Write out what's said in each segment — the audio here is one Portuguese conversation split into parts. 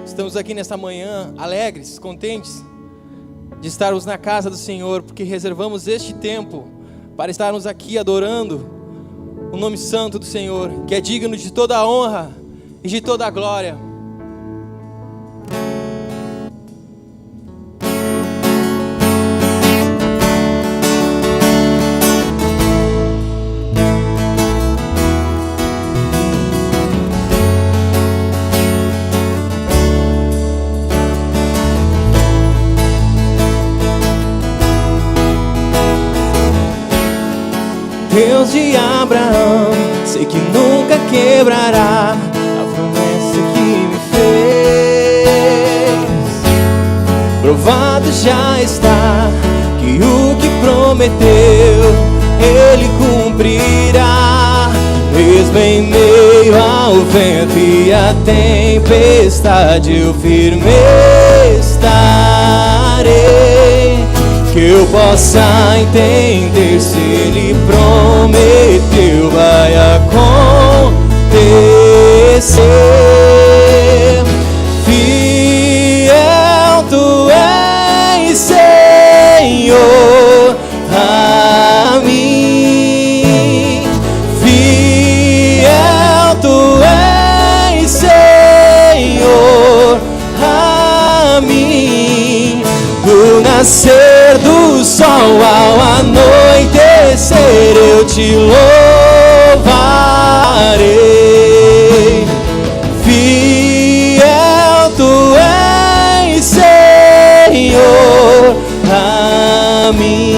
Estamos aqui nesta manhã alegres, contentes de estarmos na casa do Senhor, porque reservamos este tempo para estarmos aqui adorando o nome santo do Senhor, que é digno de toda a honra e de toda a glória. Deus de Abraão, sei que nunca quebrará a promessa que me fez. Provado já está que o que prometeu Ele cumprirá. Mesmo em meio ao vento e à tempestade, eu firme estarei. Que eu possa entender, se Ele prometeu, vai acontecer. Fiel Tu és, Senhor, a mim. Fiel Tu és, Senhor, a mim. Do nascer do sol ao anoitecer, eu Te louvarei. Fiel Tu és, Senhor, a mim.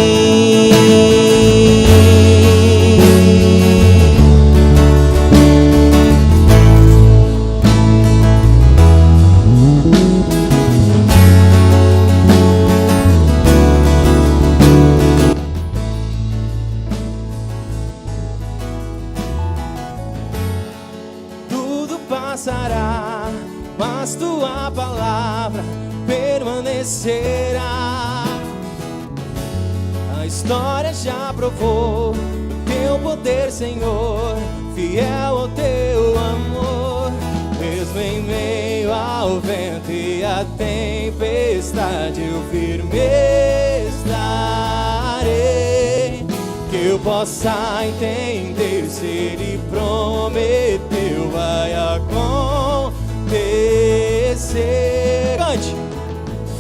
Passará, mas Tua palavra permanecerá. A história já provou Teu poder, Senhor, fiel ao Teu amor. Mesmo em meio ao vento e à tempestade, eu firme estarei. Que eu possa entender, se Ele prometeu, vai acontecer. Cante!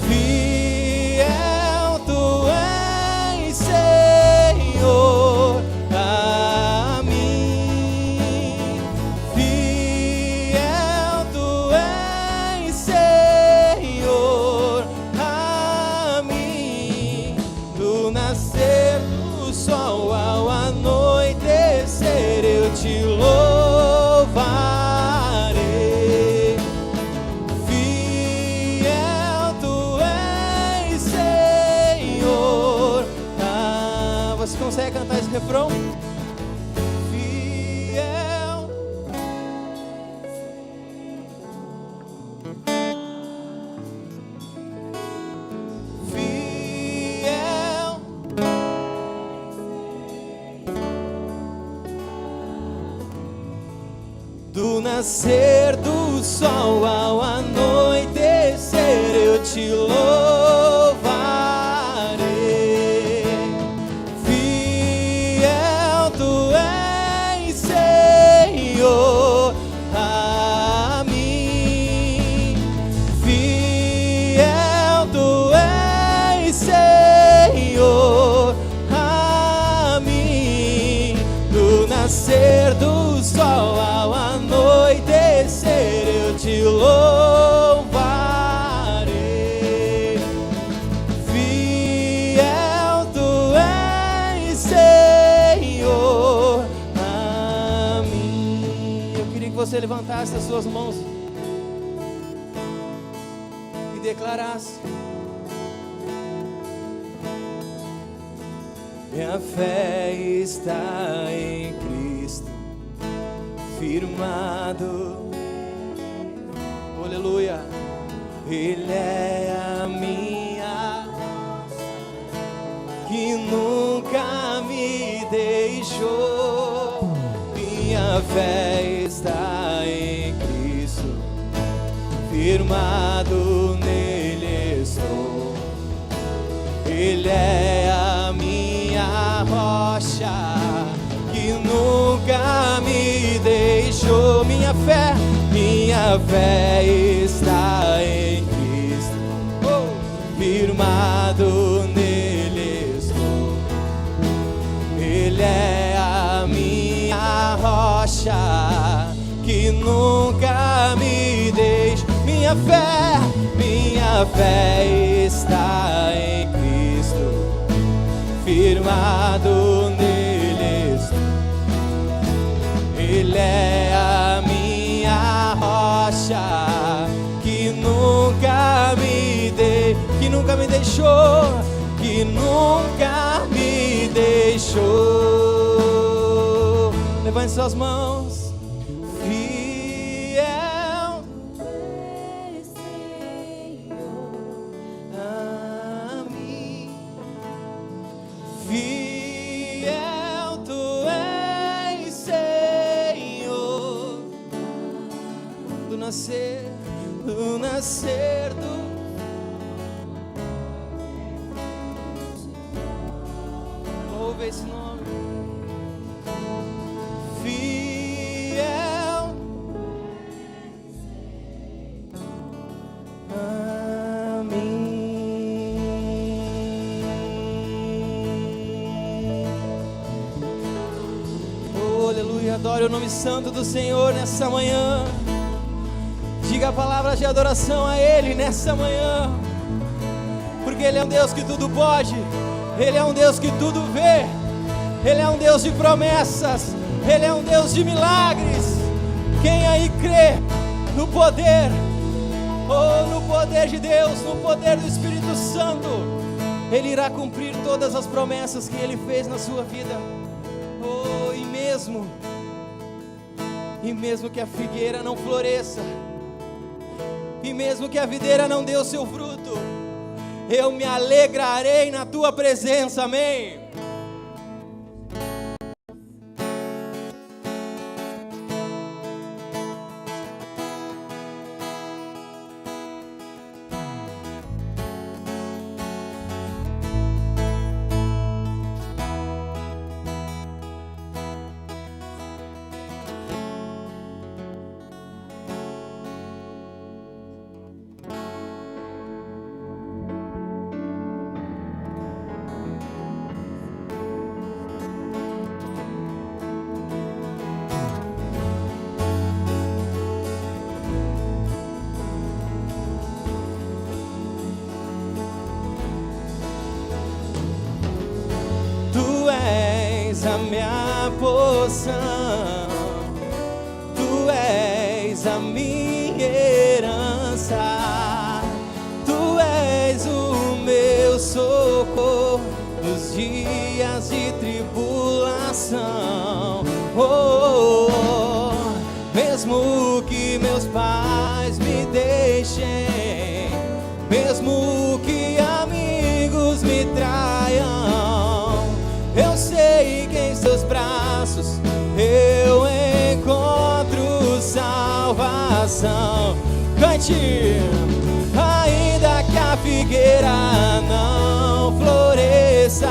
Fiel Tu és, Senhor, a mim. Fiel Tu és, Senhor, a mim. Do nascer do sol ao anoitecer, eu Te louvarei. Fiel Tu és, Senhor. Você consegue cantar esse refrão? Fiel. Fiel. Do nascer do sol ao anoitecer, eu Te louvarei. Fiel Tu és, Senhor, a mim. Fiel Tu és, Senhor, a mim. Do nascer do sol ao anoitecer, eu Te louvarei. Fiel Tu és, Senhor, a mim. Eu queria que você levantasse as suas mãos e declarasse: minha fé está em Cristo, firmado. Aleluia. Ele é a minha, que nunca me deixou. Minha fé está em Cristo, firmado nele estou. Ele é a minha rocha, que nunca me deixou. Minha fé está em Cristo. Firmado nele estou. Ele é a minha rocha, que nunca me deixa. Minha fé está em Cristo. Firmado nele estou. Ele é a minha rocha, que nunca me deixou, que nunca me deixou. Levante suas mãos. Fiel a mim, fiel tu és, Senhor, do nascer do louve esse nome. Fiel a mim. Oh, aleluia, adore o nome santo do Senhor nessa manhã. Diga palavras de adoração a Ele nessa manhã, porque Ele é um Deus que tudo pode, Ele é um Deus que tudo vê, Ele é um Deus de promessas, Ele é um Deus de milagres. Quem aí crê no poder, no poder de Deus, no poder do Espírito Santo, Ele irá cumprir todas as promessas que Ele fez na sua vida. E mesmo que a figueira não floresça, e mesmo que a videira não dê o seu fruto, eu me alegrarei na tua presença, amém? A minha porção, tu és a minha herança, tu és o meu socorro nos dias de tribulação. Mesmo que meus pais me deixem, mesmo que amigos me traiam, eu sei que em seus braços eu encontro salvação. Cante! Ainda que a figueira não floresça,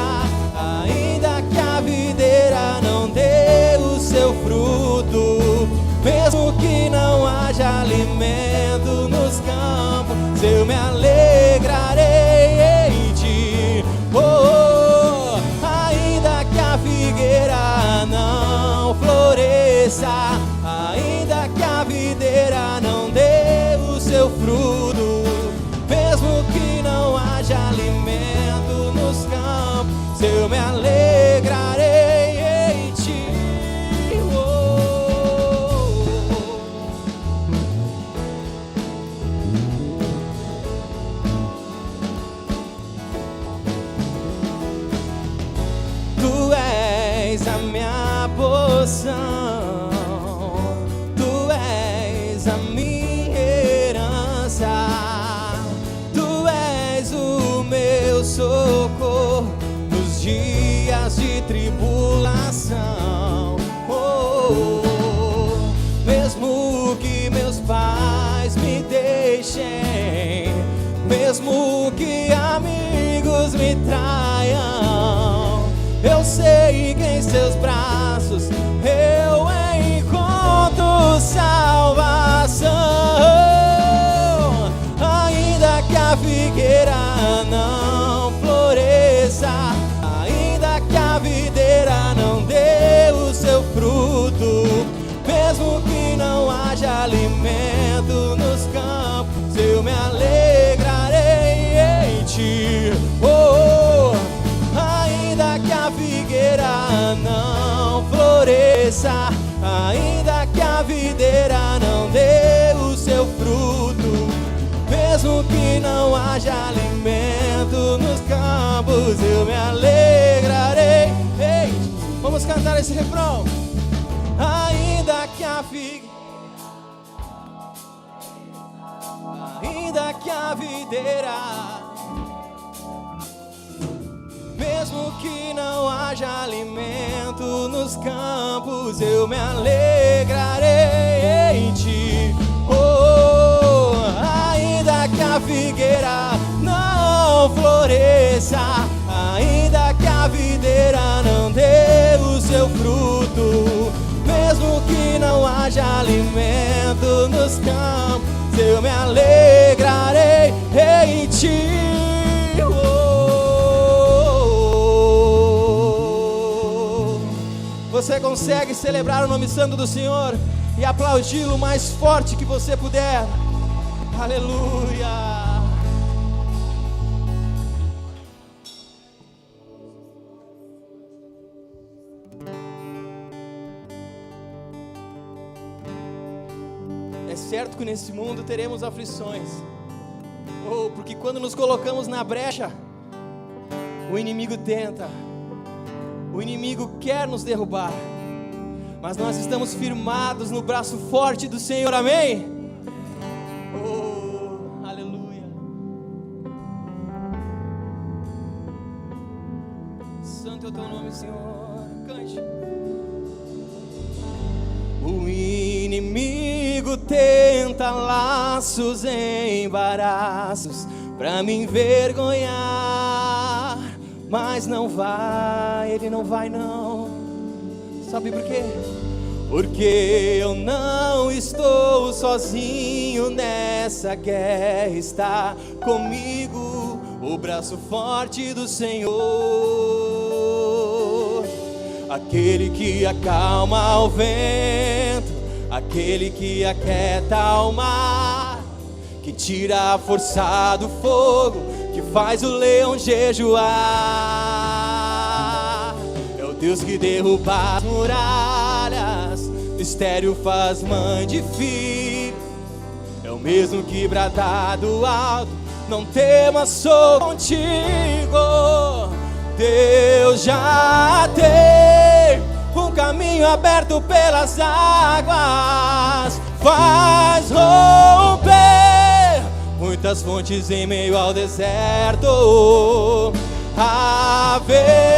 ainda que a videira não dê o seu fruto, mesmo que não haja alimento nos campos, eu me alegrarei em ti. Figueira não floresça, ainda que a videira não dê o seu fruto, mesmo que não haja alimento nos campos, eu me alegrarei em ti. Tu és a minha porção, tu és a minha herança, tu és o meu socorro nos dias de tribulação. Mesmo que meus pais me deixem, teus braços eu encontro salvação. Ainda que a figueira não floresça, ainda que a videira não dê o seu fruto, mesmo que não haja alimento nos campos, eu me alegrarei em ti. Ainda que a figueira não floresça, ainda que a videira não dê o seu fruto, mesmo que não haja alimento nos campos, eu me alegrarei. Ei, vamos cantar esse refrão. Ainda que a figueira, ainda que a videira, mesmo que não haja alimento nos campos, eu me alegrarei em ti. Ainda que a figueira não floresça, ainda que a videira não dê o seu fruto, mesmo que não haja alimento nos campos, eu me alegrarei em ti. Você consegue celebrar o nome santo do Senhor e aplaudi-lo o mais forte que você puder. Aleluia. É certo que nesse mundo teremos aflições. Porque quando nos colocamos na brecha, o inimigo tenta. O inimigo quer nos derrubar, mas nós estamos firmados no braço forte do Senhor, amém? Aleluia. Santo é o teu nome, Senhor. Cante. O inimigo tenta laços, embaraços pra me envergonhar, mas não vai, ele não vai não. Sabe por quê? Porque eu não estou sozinho nessa guerra, está comigo o braço forte do Senhor. Aquele que acalma o vento, aquele que aquieta o mar, que tira a força do fogo, que faz o leão jejuar. É o Deus que derruba as muralhas, mistério faz mãe de filho. É o mesmo que brada do alto, não temas, sou contigo. Deus já tem um caminho aberto pelas águas, faz romper muitas fontes em meio ao deserto. Haverá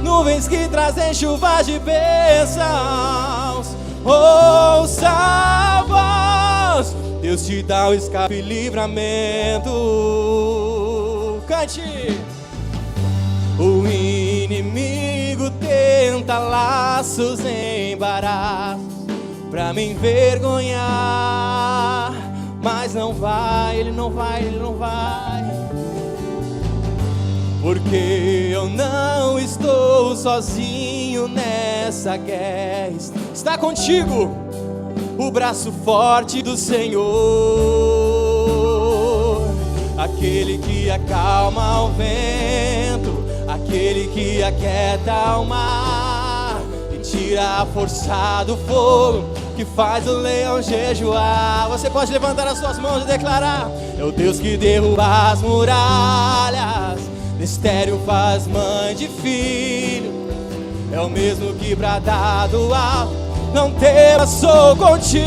nuvens que trazem chuvas de bênçãos. Ouça a voz, Deus te dá o escape e livramento. Cante. O inimigo tenta laços, embaraços pra me envergonhar, mas não vai, ele não vai, ele não vai. Porque eu não estou sozinho nessa guerra, está contigo o braço forte do Senhor. Aquele que acalma o vento, aquele que aquieta o mar, e tira a força do fogo, que faz o leão jejuar. Você pode levantar as suas mãos e declarar: é o Deus que derruba as muralhas, mistério faz mãe de filho. É o mesmo que brada do alto, não temas, sou contigo.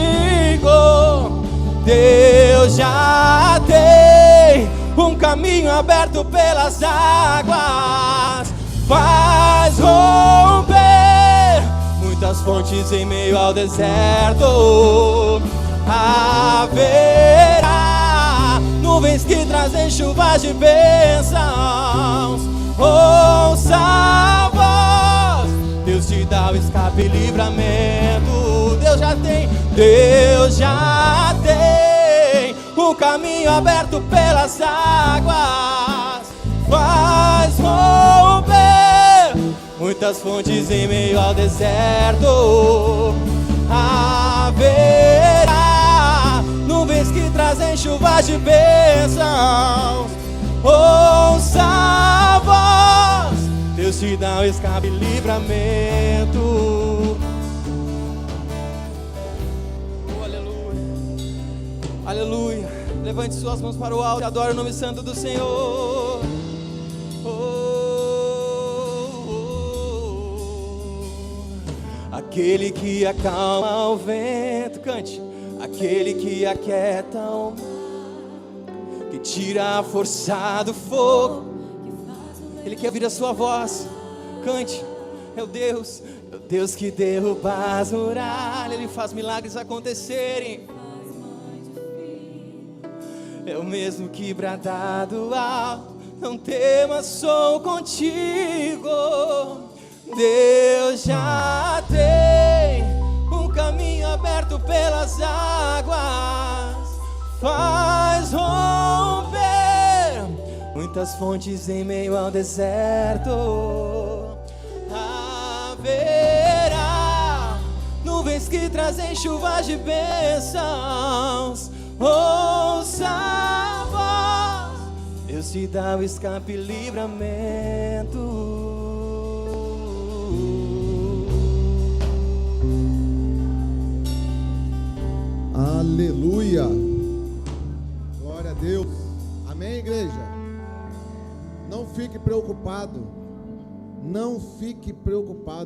Deus já tem um caminho aberto pelas águas, faz romper muitas fontes em meio ao deserto. Haverá nuvens que trazem chuvas de bênçãos. Ouça a voz, dá o escape e livramento. Deus já tem um caminho aberto pelas águas, faz romper muitas fontes em meio ao deserto. Haverá nuvens que trazem chuvas de bênçãos. Ouça a voz, Deus te dá um escape e livramento. Oh, aleluia, aleluia. Levante suas mãos para o alto e adore o nome santo do Senhor. Aquele que acalma o vento, cante. Aquele que aquieta o mar, que tira a força do fogo. Ele quer ouvir a sua voz, cante. É o Deus que derruba as muralhas. Ele faz milagres acontecerem. É o mesmo que bradado alto, não temas, sou contigo. Deus já tem um caminho aberto pelas águas, faz romper muitas fontes em meio ao deserto. Haverá nuvens que trazem chuvas de bênçãos. Ouça a voz, Deus te dá o escape e livramento. Aleluia, glória a Deus, amém, igreja? Não fique preocupado,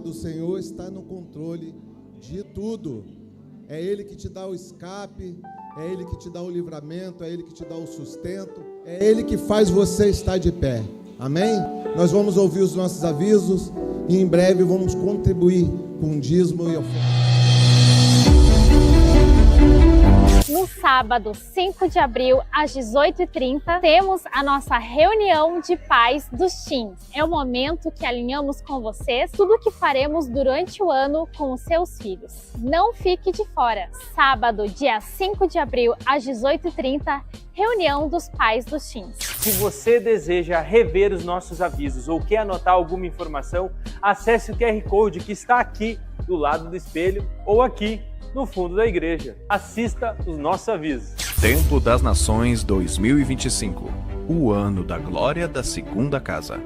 o Senhor está no controle de tudo. É Ele que te dá o escape, é Ele que te dá o livramento, é Ele que te dá o sustento, é Ele que faz você estar de pé, amém? Nós vamos ouvir os nossos avisos e em breve vamos contribuir com dízimo e oferta. No sábado, 5 de abril, às 18h30, temos a nossa reunião de pais dos teens. É o momento que alinhamos com vocês tudo o que faremos durante o ano com os seus filhos. Não fique de fora. Sábado, dia 5 de abril, às 18h30, reunião dos pais dos teens. Se você deseja rever os nossos avisos ou quer anotar alguma informação, acesse o QR Code que está aqui do lado do espelho ou aqui no fundo da igreja. Assista os nossos avisos. Templo das Nações 2025, o ano da glória da segunda casa.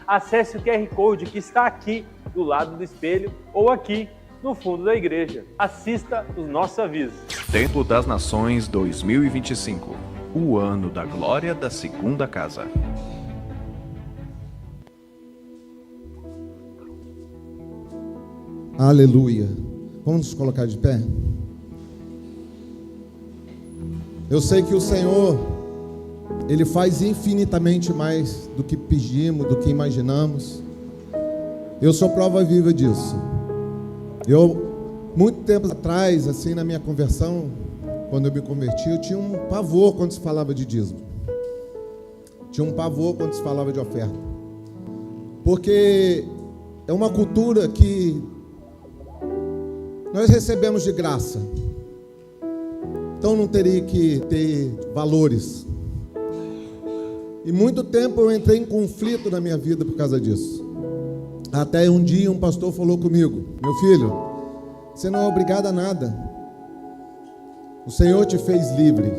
Acesse o QR Code que está aqui do lado do espelho ou aqui no fundo da igreja. Assista os nossos avisos. Templo das Nações 2025, o ano da glória da segunda casa. Aleluia. Vamos nos colocar de pé? Eu sei que o Senhor, Ele faz infinitamente mais do que pedimos, do que imaginamos. Eu sou prova viva disso. Muito tempo atrás, assim, na minha conversão, quando eu me converti, eu tinha um pavor quando se falava de dízimo. Tinha um pavor quando se falava de oferta. Porque é uma cultura que nós recebemos de graça, então não teria que ter valores. E muito tempo eu entrei em conflito na minha vida por causa disso. Até um dia um pastor falou comigo: meu filho, você não é obrigado a nada. O Senhor te fez livre.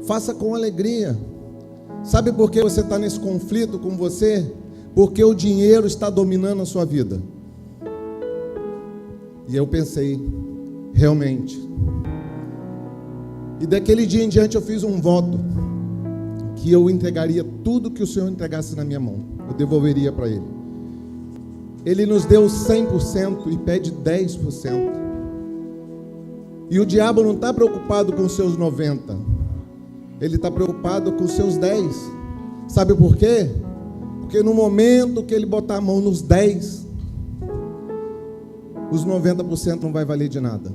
Faça com alegria. Sabe por que você está nesse conflito com você? Porque o dinheiro está dominando a sua vida. E eu pensei, realmente. E daquele dia em diante eu fiz um voto, que eu entregaria tudo que o Senhor entregasse na minha mão, eu devolveria para Ele. Ele nos deu 100% e pede 10%. E o diabo não está preocupado com os seus 90%, ele está preocupado com os seus 10%. Sabe por quê? Porque no momento que ele botar a mão nos 10%, os 90% não vai valer de nada.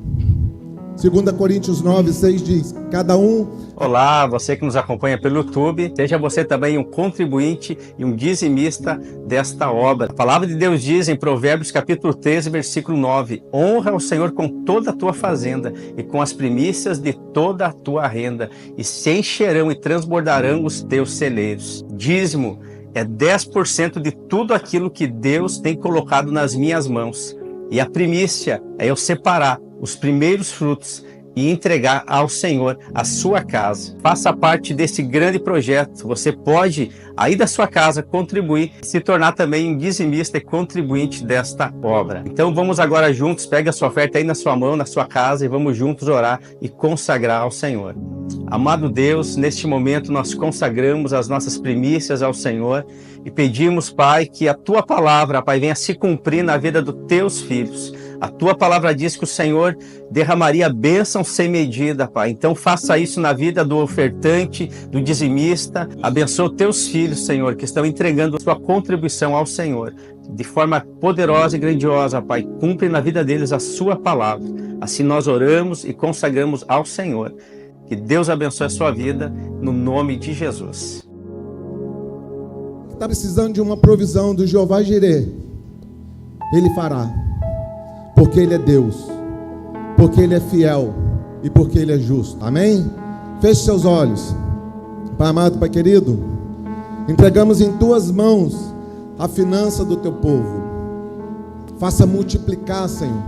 2 Coríntios 9, 6 diz: cada um... Olá, você que nos acompanha pelo YouTube, seja você também um contribuinte e um dizimista desta obra. A palavra de Deus diz em Provérbios capítulo 13, versículo 9: honra o Senhor com toda a tua fazenda e com as primícias de toda a tua renda, e se encherão e transbordarão os teus celeiros. Dízimo é 10% de tudo aquilo que Deus tem colocado nas minhas mãos. E a primícia é eu separar os primeiros frutos e entregar ao Senhor a sua casa. Faça parte desse grande projeto. Você pode, aí da sua casa, contribuir e se tornar também um dizimista e contribuinte desta obra. Então vamos agora juntos, pegue a sua oferta aí na sua mão, na sua casa, e vamos juntos orar e consagrar ao Senhor. Amado Deus, neste momento nós consagramos as nossas primícias ao Senhor e pedimos, Pai, que a Tua palavra, Pai, venha se cumprir na vida dos Teus filhos. A Tua palavra diz que o Senhor derramaria bênção sem medida, Pai. Então faça isso na vida do ofertante, do dizimista. Abençoa os Teus filhos, Senhor, que estão entregando a sua contribuição ao Senhor. De forma poderosa e grandiosa, Pai, cumpre na vida deles a Sua palavra. Assim nós oramos e consagramos ao Senhor. Que Deus abençoe a sua vida, no nome de Jesus. Está precisando de uma provisão do Jeová Jireh, Ele fará, porque Ele é Deus, porque Ele é fiel e porque Ele é justo. Amém? Feche seus olhos. Pai amado, Pai querido, entregamos em Tuas mãos a finança do Teu povo. Faça multiplicar, Senhor,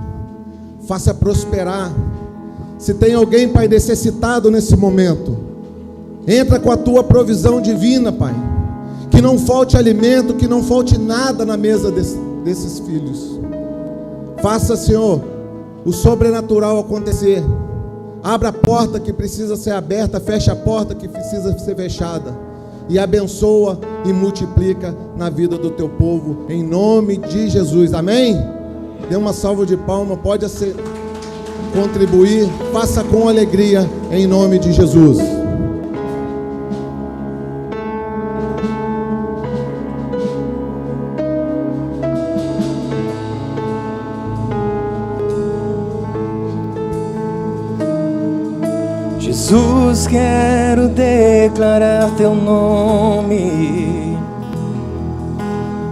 faça prosperar. Se tem alguém, Pai, necessitado nesse momento, entra com a Tua provisão divina, Pai. Que não falte alimento, que não falte nada na mesa desses filhos. Faça, Senhor, o sobrenatural acontecer. Abra a porta que precisa ser aberta, fecha a porta que precisa ser fechada. E abençoa e multiplica na vida do Teu povo, em nome de Jesus. Amém? Dê uma salva de palmas, pode contribuir, faça com alegria, em nome de Jesus. Jesus, quero declarar Teu nome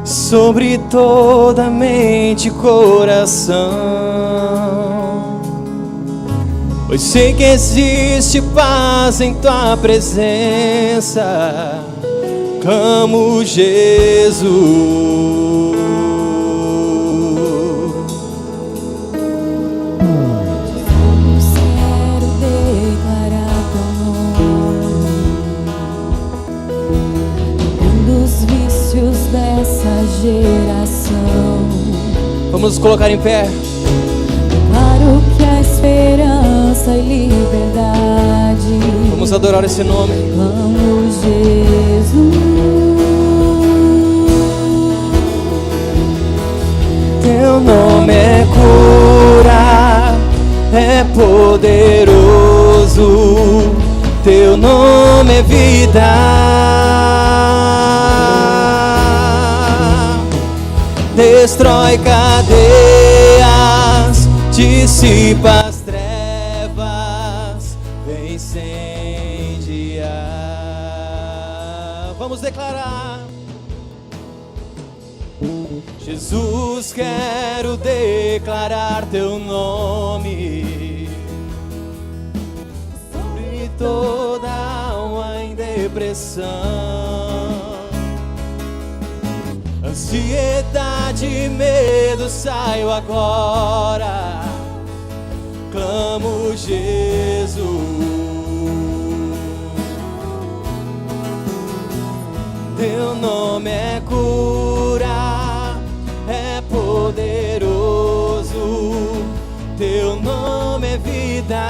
sobre toda mente e coração. Pois sei que existe paz em Tua presença. Clamo, Jesus. Quero declarar Teu nome, dos vícios dessa geração. Vamos nos colocar em pé. Claro que a esperança e liberdade. Vamos adorar esse nome. Clamo, Jesus. Teu nome é cura, é poderoso. Teu nome é vida. Destrói cadeias, dissipa as trevas, vem incendiar. Vamos declarar. Jesus, quero declarar Teu nome sobre toda alma em depressão, ansiedade e medo, saio agora. Clamo, Jesus. Teu nome é cura, é poderoso. Teu nome é vida.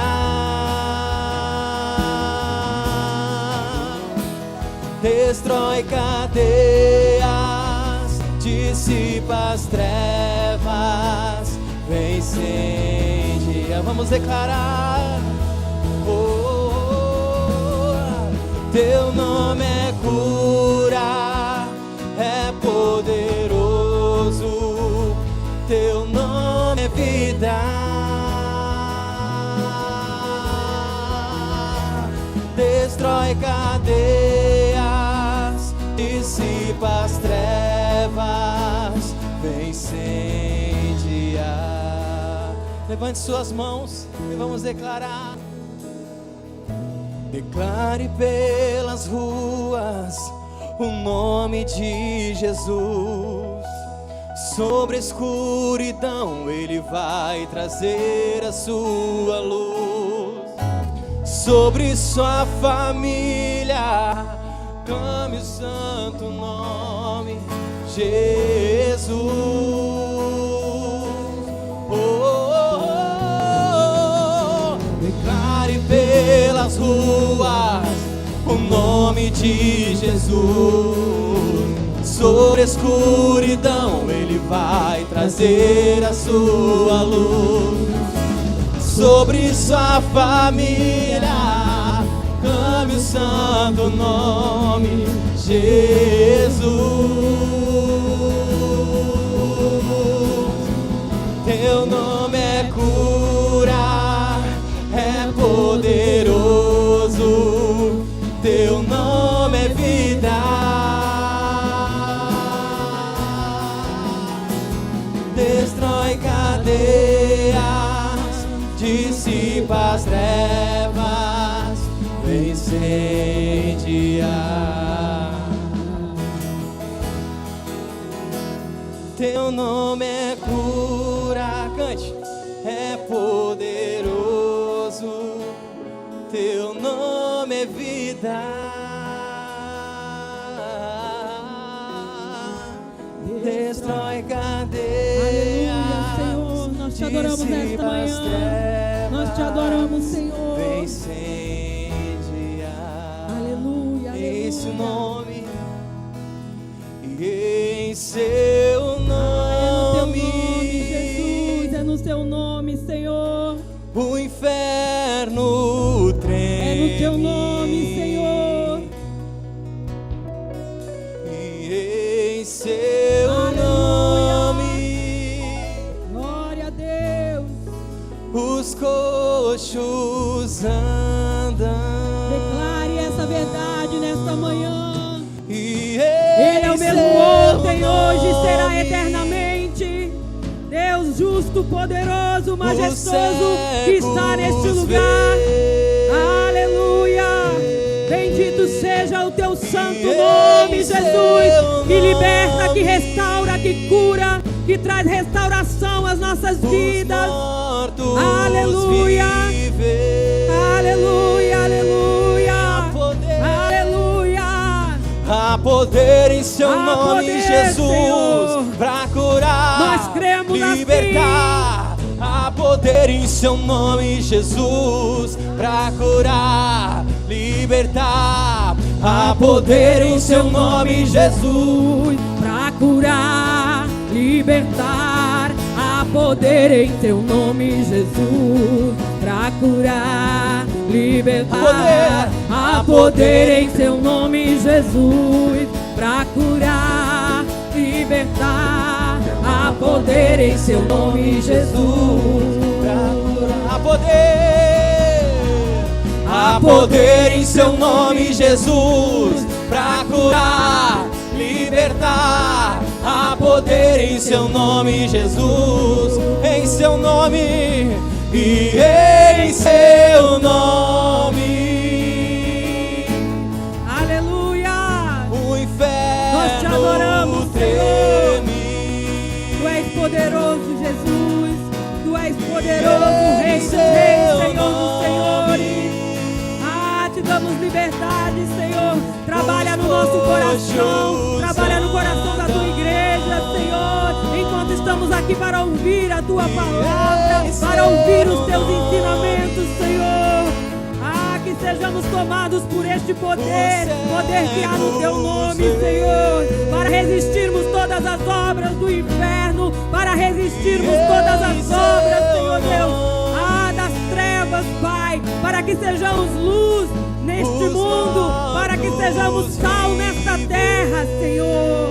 Destrói cadeias, dissipa as trevas, vem incendia. Vamos declarar. Teu nome é cura, é poderoso. Teu nome é vida. destrói cadeias, dissipa as trevas, vem incendiar. Levante suas mãos e vamos declarar. Declare pelas ruas o nome de Jesus. Sobre a escuridão Ele vai trazer a sua luz. Sobre sua família clame o santo nome Jesus. Declare pelas ruas o nome de Jesus. Sobre a escuridão Ele vai trazer a sua luz. Sobre sua família clame o santo nome Jesus. Teu nome é cura, é poderoso, teu nome é vida. Destrói cadeias, dissipa as trevas, vem incendiar. Teu nome é cura, cante, é poderoso, teu nome é vida. Destrói cadeias. Aleluia, Senhor, nós te adoramos nesta manhã. Nós te adoramos, Senhor. Vem incendiar. Aleluia, aleluia. Em seu nome, e em seu nome, Jesus, é no teu nome, Senhor. o inferno treme. É no teu nome, Senhor. E em seu nome, Glória a Deus. os coxos andam. Declare essa verdade nesta manhã. E Ele é o em mesmo seu ontem, hoje e será nome, eternamente. Deus justo, poderoso, majestoso, que está neste cegos lugar. vê. Aleluia. Bendito seja o teu santo E nome, em Jesus, seu que liberta, que nome, restaura, que cura, que traz restauração às nossas vidas. mortos Aleluia. viver. Aleluia, aleluia. Há poder, Aleluia. há poder em seu Há nome, poder, Jesus, Senhor. pra curar, Nós cremos libertar. Há poder em seu nome, Jesus, pra curar, libertar. Há poder em seu nome, Jesus, Pra curar, libertar, há poder em teu nome, Jesus. Pra curar, libertar, há poder em teu nome, Jesus. Pra curar, libertar, há poder em seu nome, Jesus. há poder, há poder em seu nome, Jesus, pra curar, libertar. Há poder em seu nome, Jesus, em seu nome e em seu nome. Aleluia! O inferno Nós te adoramos, treme. Tu és poderoso, Jesus. Tu és poderoso, Rei dos Reis, Senhor dos Senhores. Ah, te damos liberdade, Senhor. Trabalha no nosso coração. Trabalha no coração da tua igreja, Senhor. Enquanto estamos aqui para ouvir a tua palavra, para ouvir os teus ensinamentos, Senhor. Ah, que sejamos tomados por este poder, poder que há no teu nome, Senhor, para resistirmos todas as obras do inferno, para resistirmos todas as obras, Senhor Deus, das trevas, Pai, para que sejamos luz neste mundo, para que sejamos sal nesta terra, Senhor.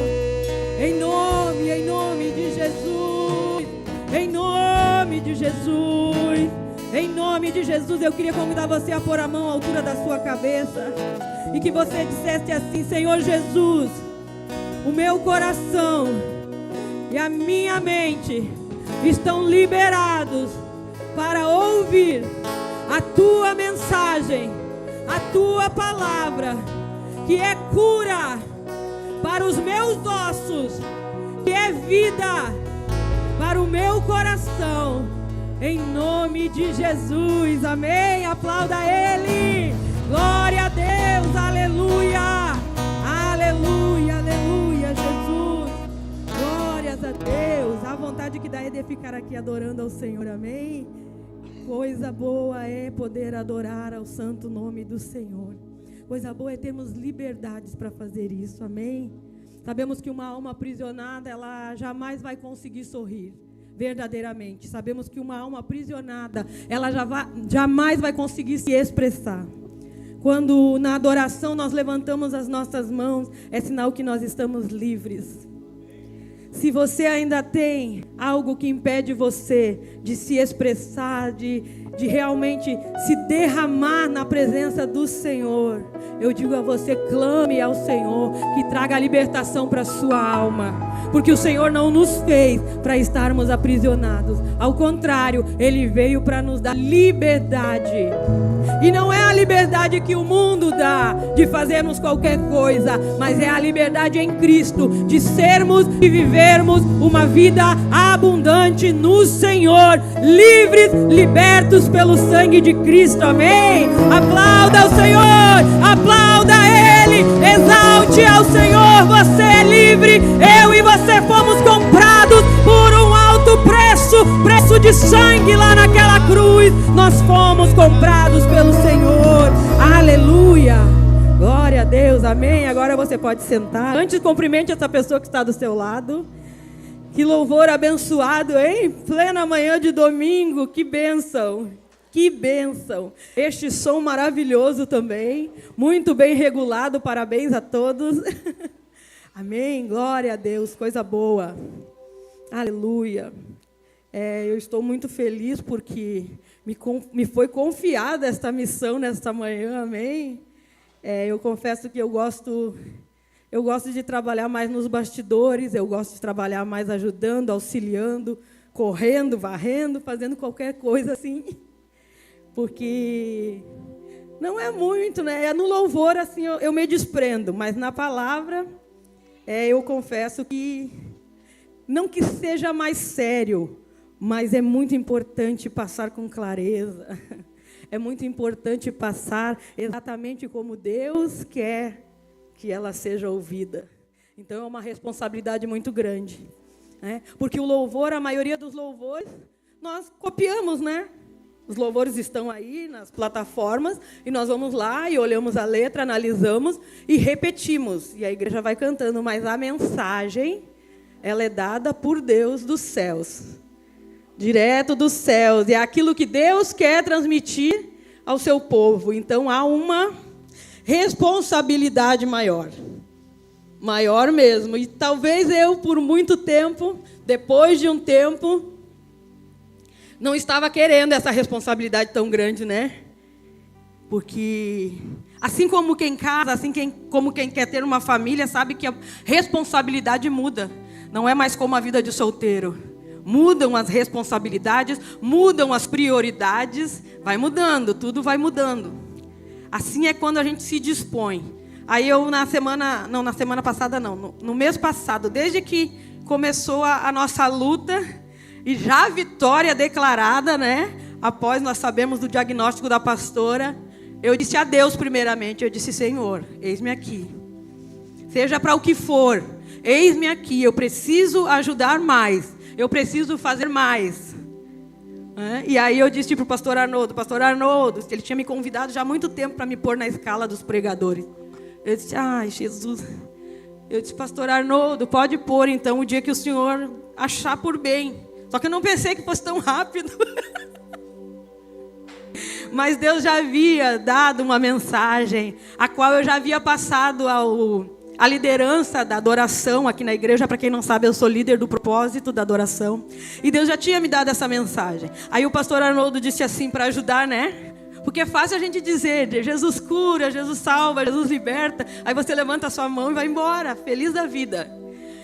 Em nome de Jesus, em nome de Jesus, Em nome de Jesus, eu queria convidar você a pôr a mão à altura da sua cabeça e que você dissesse assim: Senhor Jesus, o meu coração e a minha mente estão liberados para ouvir a tua mensagem, a tua palavra, que é cura para os meus ossos, que é vida para o meu coração. Em nome de Jesus, amém. Aplauda Ele. Glória a Deus, aleluia, aleluia, aleluia, Jesus. Glórias a Deus. A vontade que dá é de ficar aqui adorando ao Senhor, amém. Coisa boa é poder adorar ao santo nome do Senhor. Coisa boa é termos liberdades para fazer isso, amém. Sabemos que uma alma aprisionada, ela jamais vai conseguir sorrir. Verdadeiramente, sabemos que uma alma aprisionada, ela jamais vai conseguir se expressar. Quando na adoração nós levantamos as nossas mãos, é sinal que nós estamos livres. Se você ainda tem algo que impede você de se expressar, de realmente se derramar na presença do Senhor, eu digo a você, clame ao Senhor, que traga a libertação para a sua alma. Porque o Senhor não nos fez para estarmos aprisionados. Ao contrário, Ele veio para nos dar liberdade. E não é a liberdade que o mundo dá, de fazermos qualquer coisa, mas é a liberdade em Cristo, de sermos e vivermos uma vida abundante no Senhor, livres, libertos pelo sangue de Cristo, amém? Aplauda o Senhor, aplauda Ele, exalte ao Senhor. Você é livre, eu e você fomos comprados por um alto preço de sangue lá naquela cruz. Nós fomos comprados pelo Senhor, aleluia, glória a Deus, amém. Agora você pode sentar. Antes, cumprimente essa pessoa que está do seu lado. Que louvor abençoado, hein? Plena manhã de domingo, que bênção, que bênção. Este som maravilhoso também, muito bem regulado, parabéns a todos. Amém, glória a Deus, coisa boa, aleluia. Eu estou muito feliz porque me foi confiada esta missão nesta manhã, amém. Eu confesso que eu gosto de trabalhar mais nos bastidores, eu gosto de trabalhar mais ajudando, auxiliando, correndo, varrendo, fazendo qualquer coisa assim, porque não é muito, né? No louvor assim eu me desprendo, mas na palavra eu confesso que não que seja mais sério, mas é muito importante passar com clareza, é muito importante passar exatamente como Deus quer que ela seja ouvida. Então é uma responsabilidade muito grande, né? Porque o louvor, a maioria dos louvores, nós copiamos, né? Os louvores estão aí nas plataformas e nós vamos lá e olhamos a letra, analisamos e repetimos. E a igreja vai cantando, mas a mensagem, ela é dada por Deus dos céus, direto dos céus. É aquilo que Deus quer transmitir ao seu povo. Então há uma responsabilidade maior mesmo. E talvez eu, por muito tempo, depois de um tempo, não estava querendo essa responsabilidade tão grande, né? Porque, assim como quem casa, como quem quer ter uma família, sabe que a responsabilidade muda. Não é mais como a vida de solteiro. Mudam as responsabilidades, mudam as prioridades, vai mudando, tudo vai mudando. Assim é quando a gente se dispõe. Aí eu no mês passado, desde que começou a nossa luta, e já a vitória declarada, né? Após nós sabemos do diagnóstico da pastora, eu disse a Deus primeiramente, eu disse, Senhor, eis-me aqui. Seja para o que for, eis-me aqui, eu preciso ajudar mais, eu preciso fazer mais. E aí eu disse para o pastor Arnoldo, ele tinha me convidado já há muito tempo para me pôr na escala dos pregadores. Eu disse, ai Jesus, eu disse, pastor Arnoldo, pode pôr então o dia que o senhor achar por bem. Só que eu não pensei que fosse tão rápido. Mas Deus já havia dado uma mensagem, a qual eu já havia passado a liderança da adoração aqui na igreja. Para quem não sabe, eu sou líder do propósito da adoração. E Deus já tinha me dado essa mensagem. Aí o pastor Arnoldo disse assim, para ajudar, né? Porque é fácil a gente dizer, Jesus cura, Jesus salva, Jesus liberta. Aí você levanta a sua mão e vai embora, feliz da vida.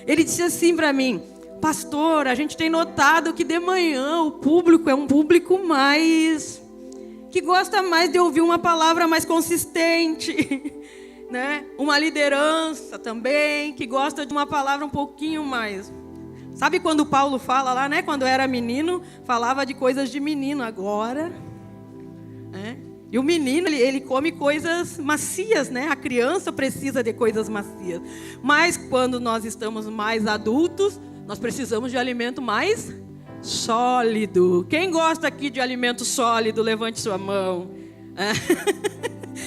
Ele disse assim para mim, pastor, a gente tem notado que de manhã o público é um público mais... que gosta mais de ouvir uma palavra mais consistente. Né? Uma liderança também, que gosta de uma palavra um pouquinho mais. Sabe quando Paulo fala lá, né? Quando era menino, falava de coisas de menino. Agora, né? E o menino, ele come coisas macias, né? A criança precisa de coisas macias. Mas quando nós estamos mais adultos, nós precisamos de alimento mais sólido. Quem gosta aqui de alimento sólido, levante sua mão.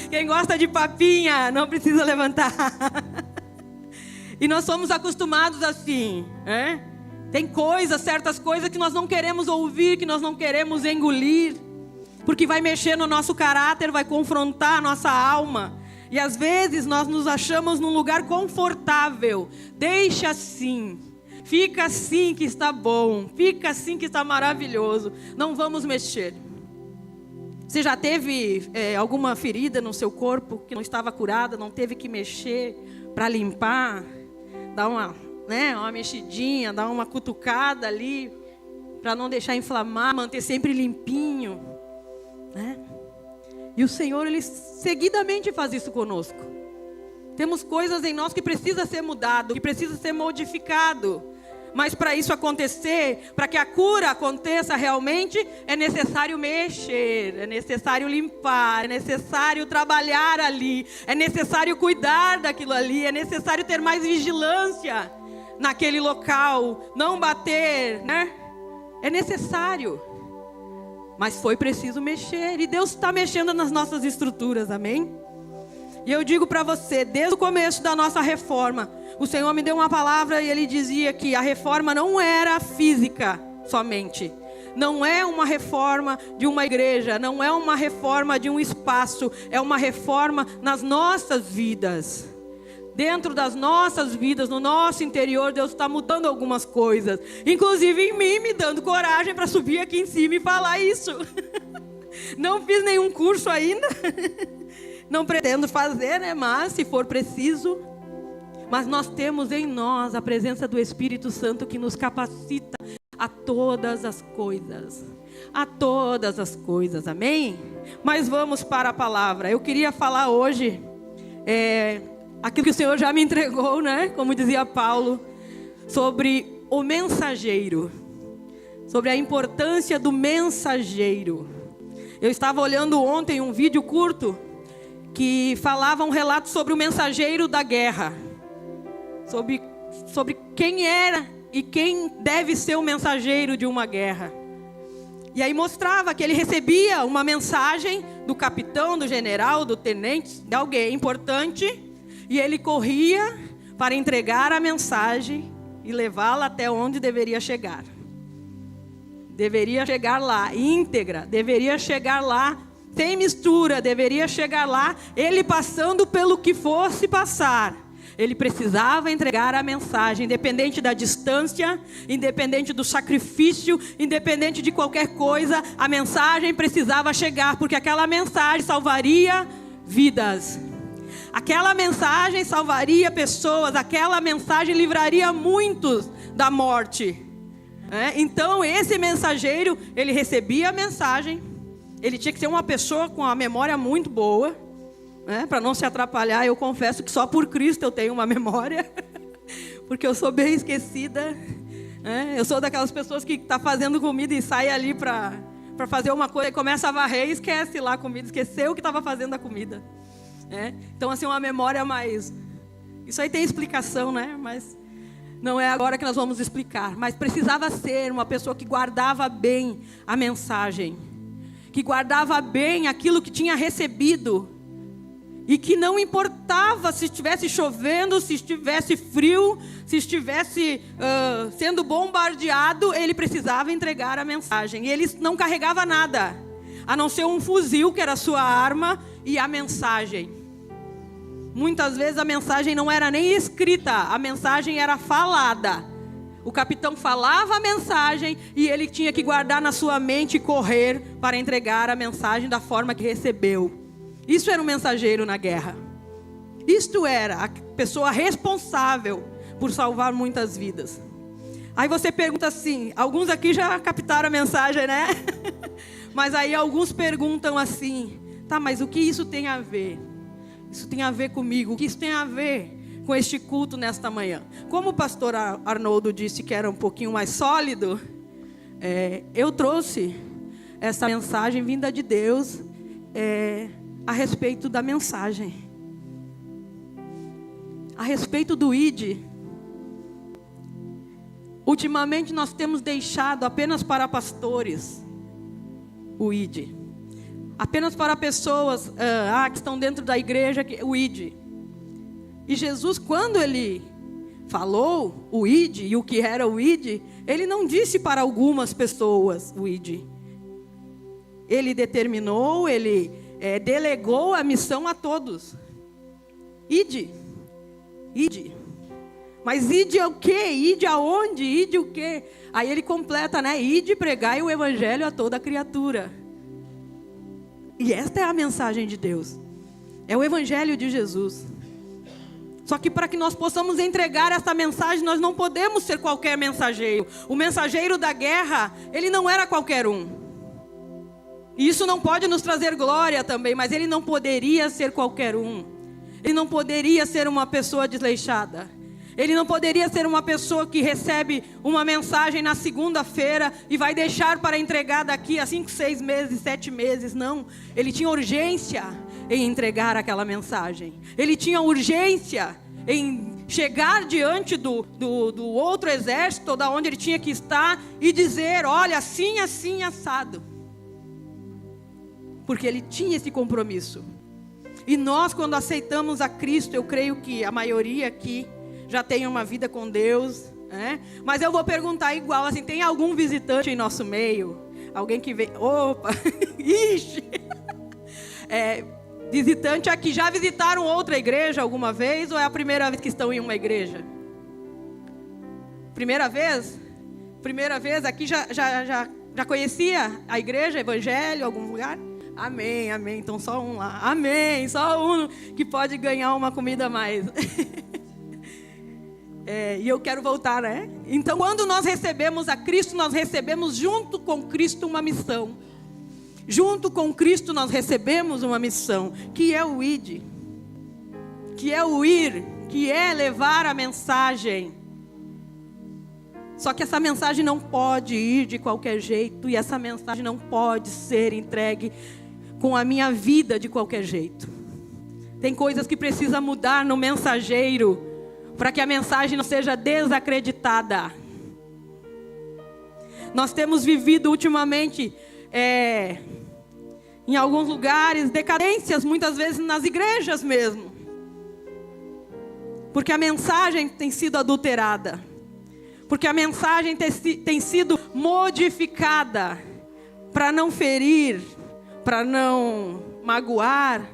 Quem gosta de papinha, não precisa levantar. E nós somos acostumados assim, né? Tem coisas, certas coisas que nós não queremos ouvir, que nós não queremos engolir, porque vai mexer no nosso caráter, vai confrontar a nossa alma. E às vezes nós nos achamos num lugar confortável. Deixa assim, fica assim que está bom, fica assim que está maravilhoso. Não vamos mexer. Você já teve alguma ferida no seu corpo que não estava curada, não teve que mexer para limpar? Dar uma mexidinha, dar uma cutucada ali, para não deixar inflamar, manter sempre limpinho, né? E o Senhor, Ele seguidamente faz isso conosco. Temos coisas em nós que precisa ser mudado, que precisa ser modificado. Mas para isso acontecer, para que a cura aconteça realmente, é necessário mexer, é necessário limpar, é necessário trabalhar ali, é necessário cuidar daquilo ali, é necessário ter mais vigilância naquele local, não bater, né? É necessário. Mas foi preciso mexer, e Deus está mexendo nas nossas estruturas, amém? E eu digo para você, desde o começo da nossa reforma, o Senhor me deu uma palavra e Ele dizia que a reforma não era física somente. Não é uma reforma de uma igreja, não é uma reforma de um espaço, é uma reforma nas nossas vidas. Dentro das nossas vidas, no nosso interior, Deus está mudando algumas coisas. Inclusive em mim, me dando coragem para subir aqui em cima e falar isso. Não fiz nenhum curso ainda. Não pretendo fazer, né? Mas se for preciso. Mas nós temos em nós a presença do Espírito Santo que nos capacita a todas as coisas. A todas as coisas, amém? Mas vamos para a palavra. Eu queria falar hoje aquilo que o Senhor já me entregou, né? Como dizia Paulo, sobre o mensageiro. Sobre a importância do mensageiro. Eu estava olhando ontem um vídeo curto que falava um relato sobre o mensageiro da guerra. Sobre quem era e quem deve ser o mensageiro de uma guerra. E aí mostrava que ele recebia uma mensagem do capitão, do general, do tenente, de alguém importante, e ele corria para entregar a mensagem e levá-la até onde deveria chegar. Deveria chegar lá íntegra, deveria chegar lá sem mistura, deveria chegar lá ele passando pelo que fosse passar. Ele precisava entregar a mensagem, independente da distância, independente do sacrifício, independente de qualquer coisa, a mensagem precisava chegar, porque aquela mensagem salvaria vidas. Aquela mensagem salvaria pessoas, aquela mensagem livraria muitos da morte. Então esse mensageiro, ele recebia a mensagem, ele tinha que ser uma pessoa com a memória muito boa, para não se atrapalhar. Eu confesso que só por Cristo eu tenho uma memória, porque eu sou bem esquecida. Eu sou daquelas pessoas que está fazendo comida e sai ali para fazer uma coisa e começa a varrer e esquece lá a comida, esqueceu o que estava fazendo a comida. Então assim, uma memória mais... Isso aí tem explicação, né? Mas não é agora que nós vamos explicar. Mas precisava ser uma pessoa que guardava bem a mensagem, que guardava bem aquilo que tinha recebido, e que não importava se estivesse chovendo, se estivesse frio, se estivesse sendo bombardeado, ele precisava entregar a mensagem. E ele não carregava nada, a não ser um fuzil, que era a sua arma, e a mensagem. Muitas vezes a mensagem não era nem escrita, a mensagem era falada. O capitão falava a mensagem e ele tinha que guardar na sua mente e correr para entregar a mensagem da forma que recebeu. Isso era um mensageiro na guerra. Isto era a pessoa responsável por salvar muitas vidas. Aí você pergunta assim, alguns aqui já captaram a mensagem, né? Mas aí alguns perguntam assim, tá, mas o que isso tem a ver? Isso tem a ver comigo, o que isso tem a ver com este culto nesta manhã? Como o pastor Arnoldo disse que era um pouquinho mais sólido, eu trouxe essa mensagem vinda de Deus a respeito da mensagem. A respeito do ID. Ultimamente nós temos deixado apenas para pastores o ID. Apenas para pessoas que estão dentro da igreja, o ID. E Jesus, quando ele falou o ID e o que era o ID, ele não disse para algumas pessoas o ID. Ele determinou, ele delegou a missão a todos. ID. ID. Mas ide é o quê? Ide aonde? Ide o quê? Aí ele completa, né? Ide pregai o evangelho a toda criatura. E esta é a mensagem de Deus. É o evangelho de Jesus. Só que para que nós possamos entregar esta mensagem, nós não podemos ser qualquer mensageiro. O mensageiro da guerra, ele não era qualquer um. E isso não pode nos trazer glória também, mas ele não poderia ser qualquer um. Ele não poderia ser uma pessoa desleixada. Ele não poderia ser uma pessoa que recebe uma mensagem na segunda-feira e vai deixar para entregar daqui a 5, 6 meses, 7 meses. Não, ele tinha urgência em entregar aquela mensagem. Ele tinha urgência em chegar diante do outro exército, da onde ele tinha que estar, e dizer, olha, assim, assim, assado. Porque ele tinha esse compromisso. E nós, quando aceitamos a Cristo, eu creio que a maioria aqui já tem uma vida com Deus, né? Mas eu vou perguntar igual, assim, tem algum visitante em nosso meio? Alguém que vem... Opa! Ixi! Visitante aqui, já visitaram outra igreja alguma vez? Ou é a primeira vez que estão em uma igreja? Primeira vez? Primeira vez aqui já conhecia a igreja, evangelho, algum lugar? Amém, amém. Então só um lá. Amém, só um que pode ganhar uma comida a mais. E eu quero voltar, né? Então, quando nós recebemos a Cristo, nós recebemos junto com Cristo uma missão. Junto com Cristo nós recebemos uma missão, que é o ID. Que é o ir, que é levar a mensagem. Só que essa mensagem não pode ir de qualquer jeito, e essa mensagem não pode ser entregue com a minha vida de qualquer jeito. Tem coisas que precisam mudar no mensageiro, para que a mensagem não seja desacreditada. Nós temos vivido ultimamente, em alguns lugares, decadências, muitas vezes nas igrejas mesmo. Porque a mensagem tem sido adulterada. Porque a mensagem tem sido modificada para não ferir, para não magoar.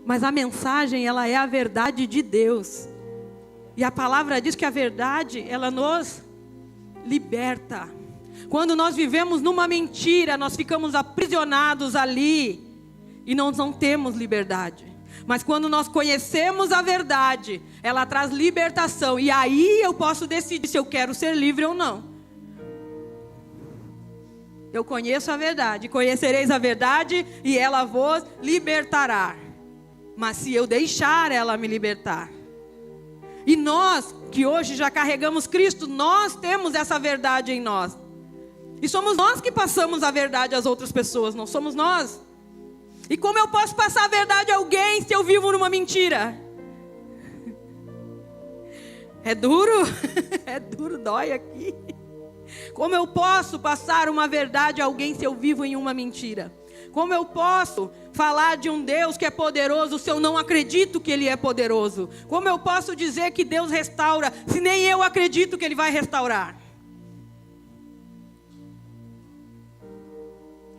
Mas a mensagem, ela é a verdade de Deus. E a palavra diz que a verdade, ela nos liberta. Quando nós vivemos numa mentira, nós ficamos aprisionados ali e nós não temos liberdade. Mas quando nós conhecemos a verdade, ela traz libertação. E aí eu posso decidir se eu quero ser livre ou não. Eu conheço a verdade. Conhecereis a verdade e ela vos libertará. Mas se eu deixar ela me libertar. E nós, que hoje já carregamos Cristo, nós temos essa verdade em nós. E somos nós que passamos a verdade às outras pessoas, não somos nós. E como eu posso passar a verdade a alguém se eu vivo numa mentira? É duro? É duro, dói aqui. Como eu posso passar uma verdade a alguém se eu vivo em uma mentira? Como eu posso falar de um Deus que é poderoso se eu não acredito que Ele é poderoso? Como eu posso dizer que Deus restaura se nem eu acredito que Ele vai restaurar?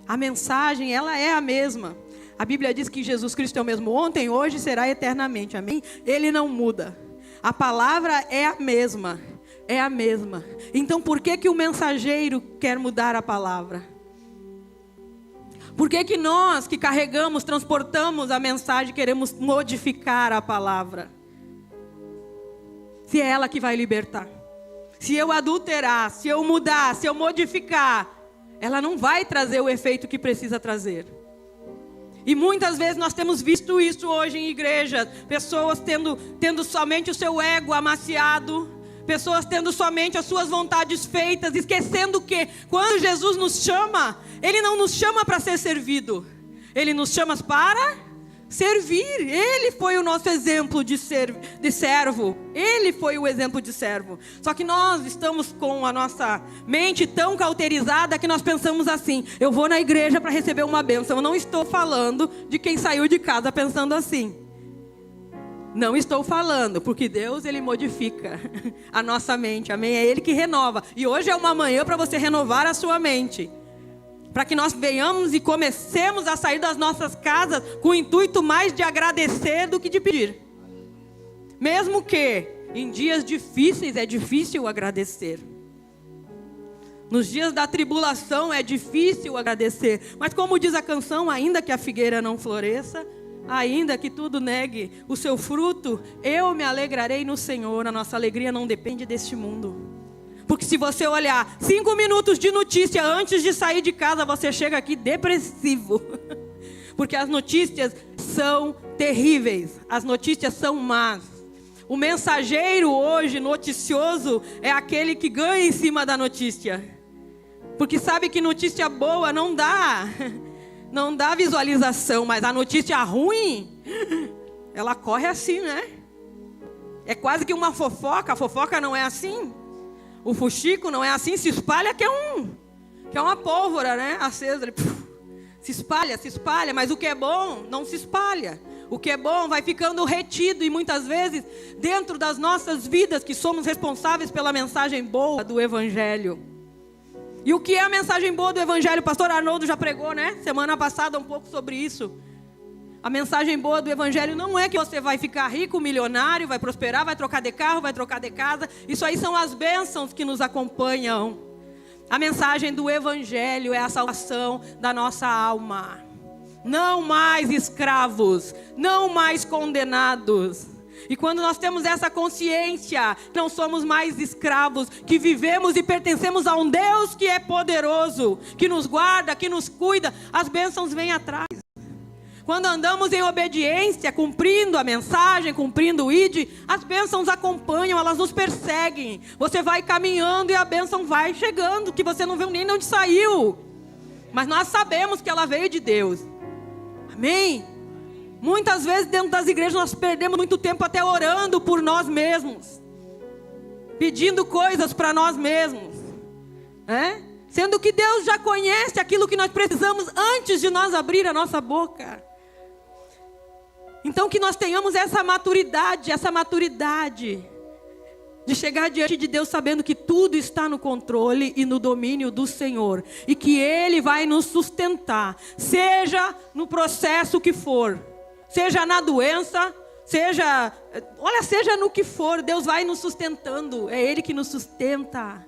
A mensagem, ela é a mesma. A Bíblia diz que Jesus Cristo é o mesmo ontem, hoje e será eternamente, amém? Ele não muda. A palavra é a mesma, é a mesma. Então por que o mensageiro quer mudar a palavra? Por que nós que carregamos, transportamos a mensagem, queremos modificar a palavra? Se é ela que vai libertar. Se eu adulterar, se eu mudar, se eu modificar, ela não vai trazer o efeito que precisa trazer. E muitas vezes nós temos visto isso hoje em igrejas. Pessoas tendo somente o seu ego amaciado. Pessoas tendo somente as suas vontades feitas. Esquecendo que quando Jesus nos chama, Ele não nos chama para ser servido. Ele nos chama para servir. Ele foi o nosso exemplo de servo. Ele foi o exemplo de servo. Só que nós estamos com a nossa mente tão cauterizada que nós pensamos assim: eu vou na igreja para receber uma bênção. Eu não estou falando de quem saiu de casa pensando assim. Não estou falando, porque Deus, Ele modifica a nossa mente, amém? É Ele que renova. E hoje é uma manhã para você renovar a sua mente. Para que nós venhamos e comecemos a sair das nossas casas com o intuito mais de agradecer do que de pedir. Mesmo que em dias difíceis é difícil agradecer. Nos dias da tribulação é difícil agradecer. Mas como diz a canção, ainda que a figueira não floresça, ainda que tudo negue o seu fruto, eu me alegrarei no Senhor. A nossa alegria não depende deste mundo. Porque se você olhar 5 minutos de notícia antes de sair de casa, você chega aqui depressivo. Porque as notícias são terríveis. As notícias são más. O mensageiro hoje, noticioso, é aquele que ganha em cima da notícia. Porque sabe que notícia boa não dá visualização, mas a notícia ruim, ela corre assim, né? É quase que uma fofoca. A fofoca não é assim. O fuxico não é assim, se espalha que é uma pólvora, né? Acesa, se espalha, mas o que é bom não se espalha. O que é bom vai ficando retido e muitas vezes dentro das nossas vidas que somos responsáveis pela mensagem boa do Evangelho. E o que é a mensagem boa do Evangelho? O pastor Arnoldo já pregou, né? Semana passada um pouco sobre isso. A mensagem boa do Evangelho não é que você vai ficar rico, milionário, vai prosperar, vai trocar de carro, vai trocar de casa. Isso aí são as bênçãos que nos acompanham. A mensagem do Evangelho é a salvação da nossa alma. Não mais escravos, não mais condenados. E quando nós temos essa consciência, não somos mais escravos, que vivemos e pertencemos a um Deus que é poderoso, que nos guarda, que nos cuida, as bênçãos vêm atrás. Quando andamos em obediência, cumprindo a mensagem, cumprindo o ID, as bênçãos acompanham, elas nos perseguem. Você vai caminhando e a bênção vai chegando, que você não viu nem de onde saiu. Mas nós sabemos que ela veio de Deus. Amém? Muitas vezes dentro das igrejas nós perdemos muito tempo até orando por nós mesmos. Pedindo coisas para nós mesmos. Sendo que Deus já conhece aquilo que nós precisamos antes de nós abrir a nossa boca. Então que nós tenhamos essa maturidade de chegar diante de Deus sabendo que tudo está no controle e no domínio do Senhor. E que Ele vai nos sustentar, seja no processo que for, seja na doença, seja no que for, Deus vai nos sustentando, é Ele que nos sustenta.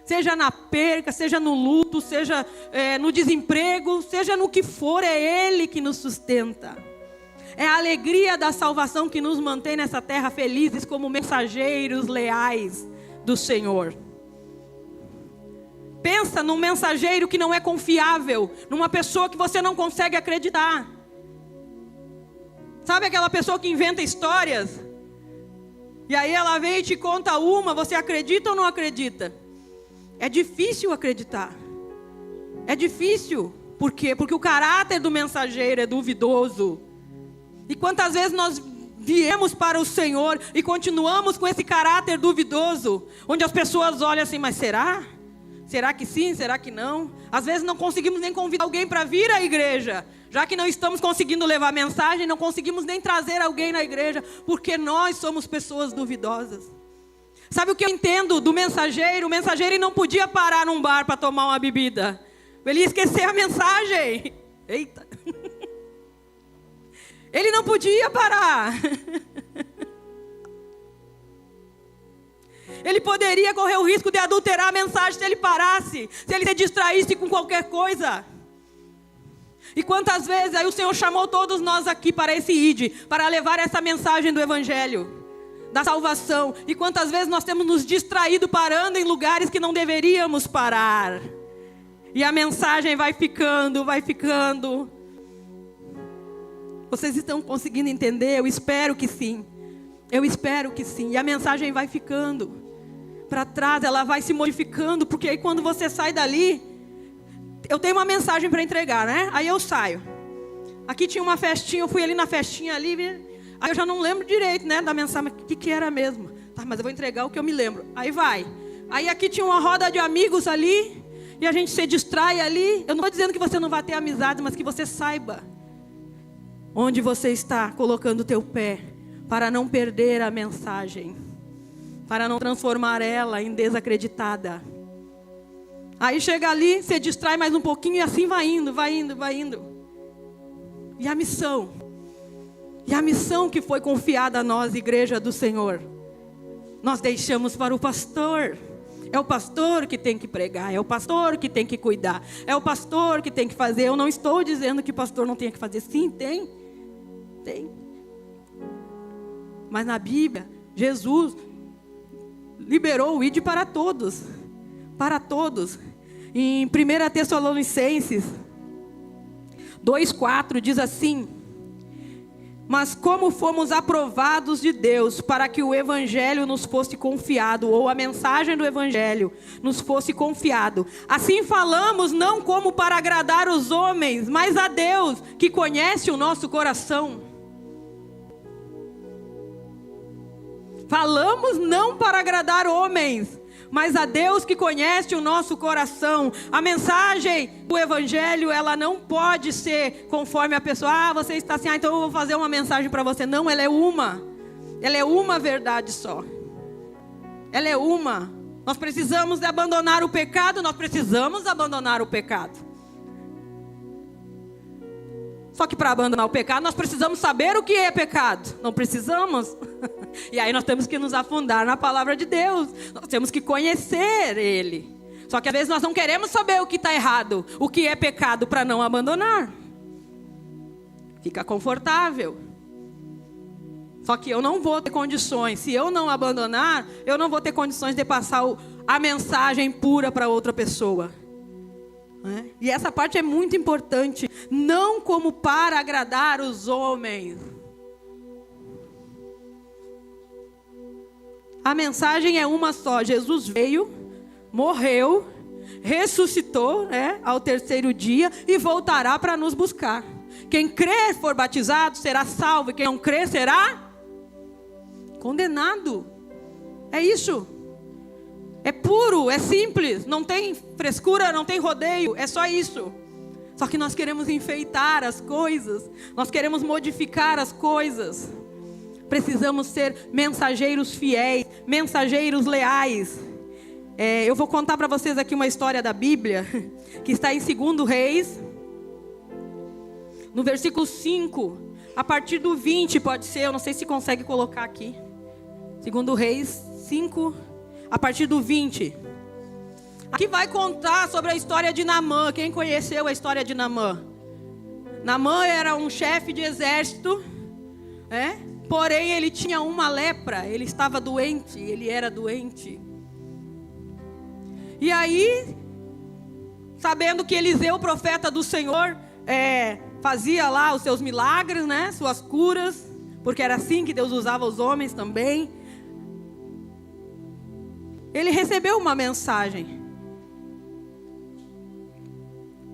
Seja na perca, seja no luto, seja no desemprego, seja no que for, é Ele que nos sustenta. É a alegria da salvação que nos mantém nessa terra felizes como mensageiros leais do Senhor. Pensa num mensageiro que não é confiável, numa pessoa que você não consegue acreditar. Sabe aquela pessoa que inventa histórias? E aí ela vem e te conta uma, você acredita ou não acredita? É difícil acreditar. É difícil. Por quê? Porque o caráter do mensageiro é duvidoso. E quantas vezes nós viemos para o Senhor e continuamos com esse caráter duvidoso, onde as pessoas olham assim, mas será? Será que sim? Será que não? Às vezes não conseguimos nem convidar alguém para vir à igreja, já que não estamos conseguindo levar mensagem, não conseguimos nem trazer alguém na igreja, porque nós somos pessoas duvidosas. Sabe o que eu entendo do mensageiro? O mensageiro não podia parar num bar para tomar uma bebida. Ele ia esquecer a mensagem. Eita! Ele não podia parar. Ele poderia correr o risco de adulterar a mensagem se ele parasse, se ele se distraísse com qualquer coisa. E quantas vezes aí o Senhor chamou todos nós aqui para esse ID, para levar essa mensagem do Evangelho, da salvação. E quantas vezes nós temos nos distraído parando em lugares que não deveríamos parar. E a mensagem vai ficando, vai ficando. Vocês estão conseguindo entender? Eu espero que sim. Eu espero que sim. E a mensagem vai ficando para trás, ela vai se modificando, porque aí quando você sai dali, eu tenho uma mensagem para entregar, né? Aí eu saio. Aqui tinha uma festinha, eu fui ali na festinha ali, aí eu já não lembro direito, né, da mensagem, o que era mesmo. Tá, mas eu vou entregar o que eu me lembro. Aí vai. Aí aqui tinha uma roda de amigos ali, e a gente se distrai ali. Eu não estou dizendo que você não vai ter amizade, mas que você saiba onde você está colocando o teu pé, para não perder a mensagem, para não transformar ela em desacreditada. Aí chega ali, se distrai mais um pouquinho e assim vai indo, vai indo, vai indo. E a missão? E a missão que foi confiada a nós, igreja do Senhor, nós deixamos para o pastor. É o pastor que tem que pregar, é o pastor que tem que cuidar, é o pastor que tem que fazer. Eu não estou dizendo que o pastor não tenha que fazer. Sim, tem. Tem. Mas na Bíblia, Jesus liberou o ID para todos. Para todos. Em 1 Tessalonicenses 2,4 diz assim: mas como fomos aprovados de Deus para que o Evangelho nos fosse confiado, ou a mensagem do Evangelho nos fosse confiado, assim falamos não como para agradar os homens, mas a Deus que conhece o nosso coração. Falamos não para agradar homens, mas a Deus que conhece o nosso coração. A mensagem do Evangelho, ela não pode ser conforme a pessoa. Você está assim, então eu vou fazer uma mensagem para você. Não, ela é uma. Ela é uma verdade só. Ela é uma. Nós precisamos de abandonar o pecado, nós precisamos abandonar o pecado. Só que para abandonar o pecado, nós precisamos saber o que é pecado. Não precisamos? E aí nós temos que nos afundar na palavra de Deus. Nós temos que conhecer Ele. Só que às vezes nós não queremos saber o que está errado, o que é pecado, para não abandonar. Fica confortável. Só que eu não vou ter condições. Se eu não abandonar, eu não vou ter condições de passar a mensagem pura para outra pessoa. E essa parte é muito importante. Não como para agradar os homens. A mensagem é uma só. Jesus veio, morreu, ressuscitou, ao terceiro dia e voltará para nos buscar. Quem crer, for batizado, será salvo. E quem não crer, será condenado. É isso. É puro, é simples, não tem frescura, não tem rodeio, é só isso. Só que nós queremos enfeitar as coisas, nós queremos modificar as coisas. Precisamos ser mensageiros fiéis, mensageiros leais. Eu vou contar para vocês aqui uma história da Bíblia, que está em 2 Reis, no versículo 5, a partir do 20 pode ser, eu não sei se consegue colocar aqui. 2 Reis 5, a partir do 20. Aqui vai contar sobre a história de Naamã. Quem conheceu a história de Naamã? Naamã era um chefe de exército, porém ele tinha uma lepra. Ele estava doente, ele era doente. E aí, sabendo que Eliseu, profeta do Senhor, fazia lá os seus milagres, suas curas, porque era assim que Deus usava os homens também. Ele recebeu uma mensagem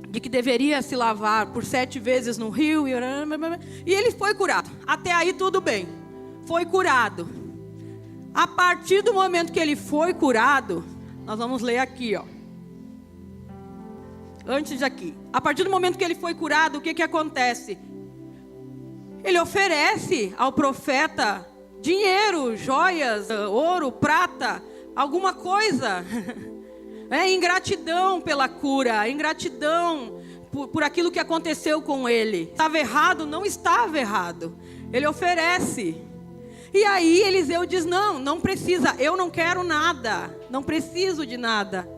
de que deveria se lavar por 7 vezes no rio, e ele foi curado. Até aí tudo bem, foi curado. A partir do momento que ele foi curado, nós vamos ler aqui, antes de aqui. A partir do momento que ele foi curado, o que acontece? Ele oferece ao profeta dinheiro, joias, ouro, prata, alguma coisa, em gratidão pela cura, em gratidão por aquilo que aconteceu com ele. Estava errado? Não estava errado. Ele oferece. E aí Eliseu diz, não precisa, eu não quero nada, não preciso de nada.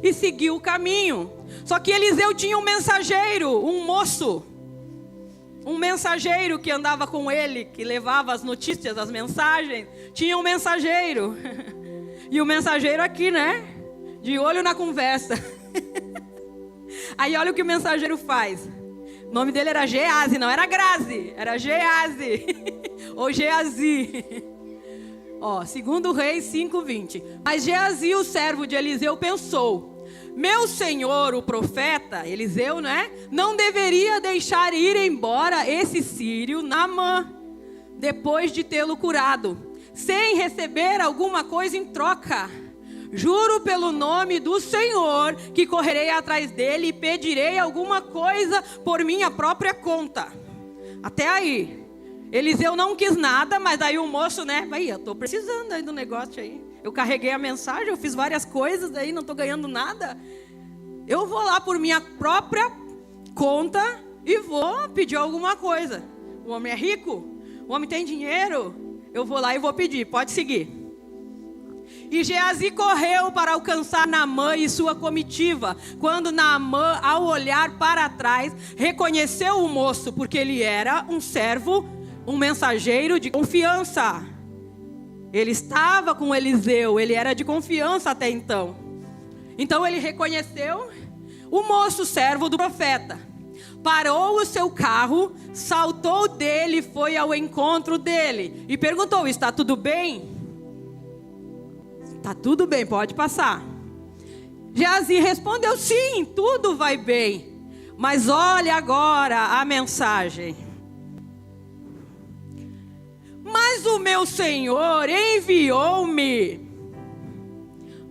E seguiu o caminho. Só que Eliseu tinha um mensageiro, um moço. Um mensageiro que andava com ele, que levava as notícias, as mensagens. Tinha um mensageiro. E o mensageiro aqui, né? De olho na conversa. Aí olha o que o mensageiro faz. O nome dele era Geazi, não era Grazi. Era Geazi. Ou Geazi. Ó, 2 Reis 5:20. Mas Geazi, o servo de Eliseu, pensou: meu senhor, o profeta, Eliseu, né? Não deveria deixar ir embora esse sírio Naamã, depois de tê-lo curado, sem receber alguma coisa em troca. Juro pelo nome do Senhor que correrei atrás dele e pedirei alguma coisa por minha própria conta. Até aí. Eliseu não quis nada, mas aí o moço, né? Aí, eu tô precisando aí do negócio aí. Eu carreguei a mensagem, eu fiz várias coisas aí, não tô ganhando nada. Eu vou lá por minha própria conta e vou pedir alguma coisa. O homem é rico, o homem tem dinheiro, eu vou lá e vou pedir, pode seguir. E Geazi correu para alcançar Naamã e sua comitiva. Quando Naamã, ao olhar para trás, reconheceu o moço, porque ele era um servo, um mensageiro de confiança. Ele estava com Eliseu, ele era de confiança até então. Então ele reconheceu o moço, servo do profeta. Parou o seu carro, saltou dele e foi ao encontro dele. E perguntou: está tudo bem? Está tudo bem, pode passar. Geazi respondeu: sim, tudo vai bem. Mas olha agora a mensagem. Mas o meu Senhor enviou-me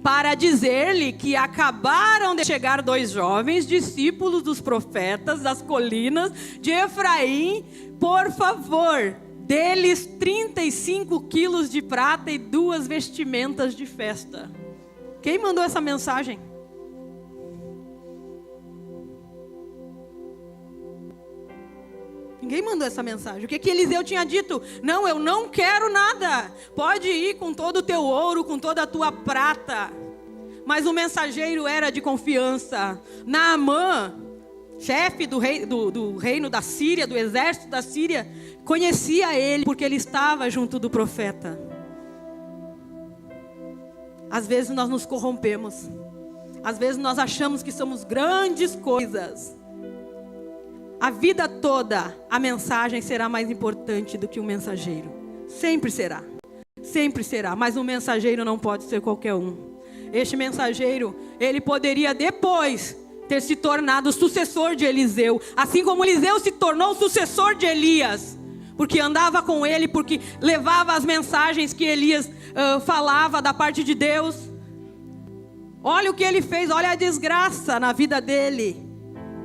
para dizer-lhe que acabaram de chegar 2 jovens discípulos dos profetas das colinas de Efraim. Por favor, deles 35 quilos de prata e 2 vestimentas de festa. Quem mandou essa mensagem? Ninguém mandou essa mensagem. O que Eliseu tinha dito? Não, eu não quero nada. Pode ir com todo o teu ouro, com toda a tua prata. Mas o mensageiro era de confiança. Naamã, chefe do reino da Síria, do exército da Síria, conhecia ele porque ele estava junto do profeta. Às vezes nós nos corrompemos. Às vezes nós achamos que somos grandes coisas. A vida toda, a mensagem será mais importante do que o mensageiro. Sempre será. Sempre será. Mas o mensageiro não pode ser qualquer um. Este mensageiro, ele poderia depois ter se tornado sucessor de Eliseu. Assim como Eliseu se tornou sucessor de Elias. Porque andava com ele, porque levava as mensagens que Elias falava da parte de Deus. Olha o que ele fez, olha a desgraça na vida dele.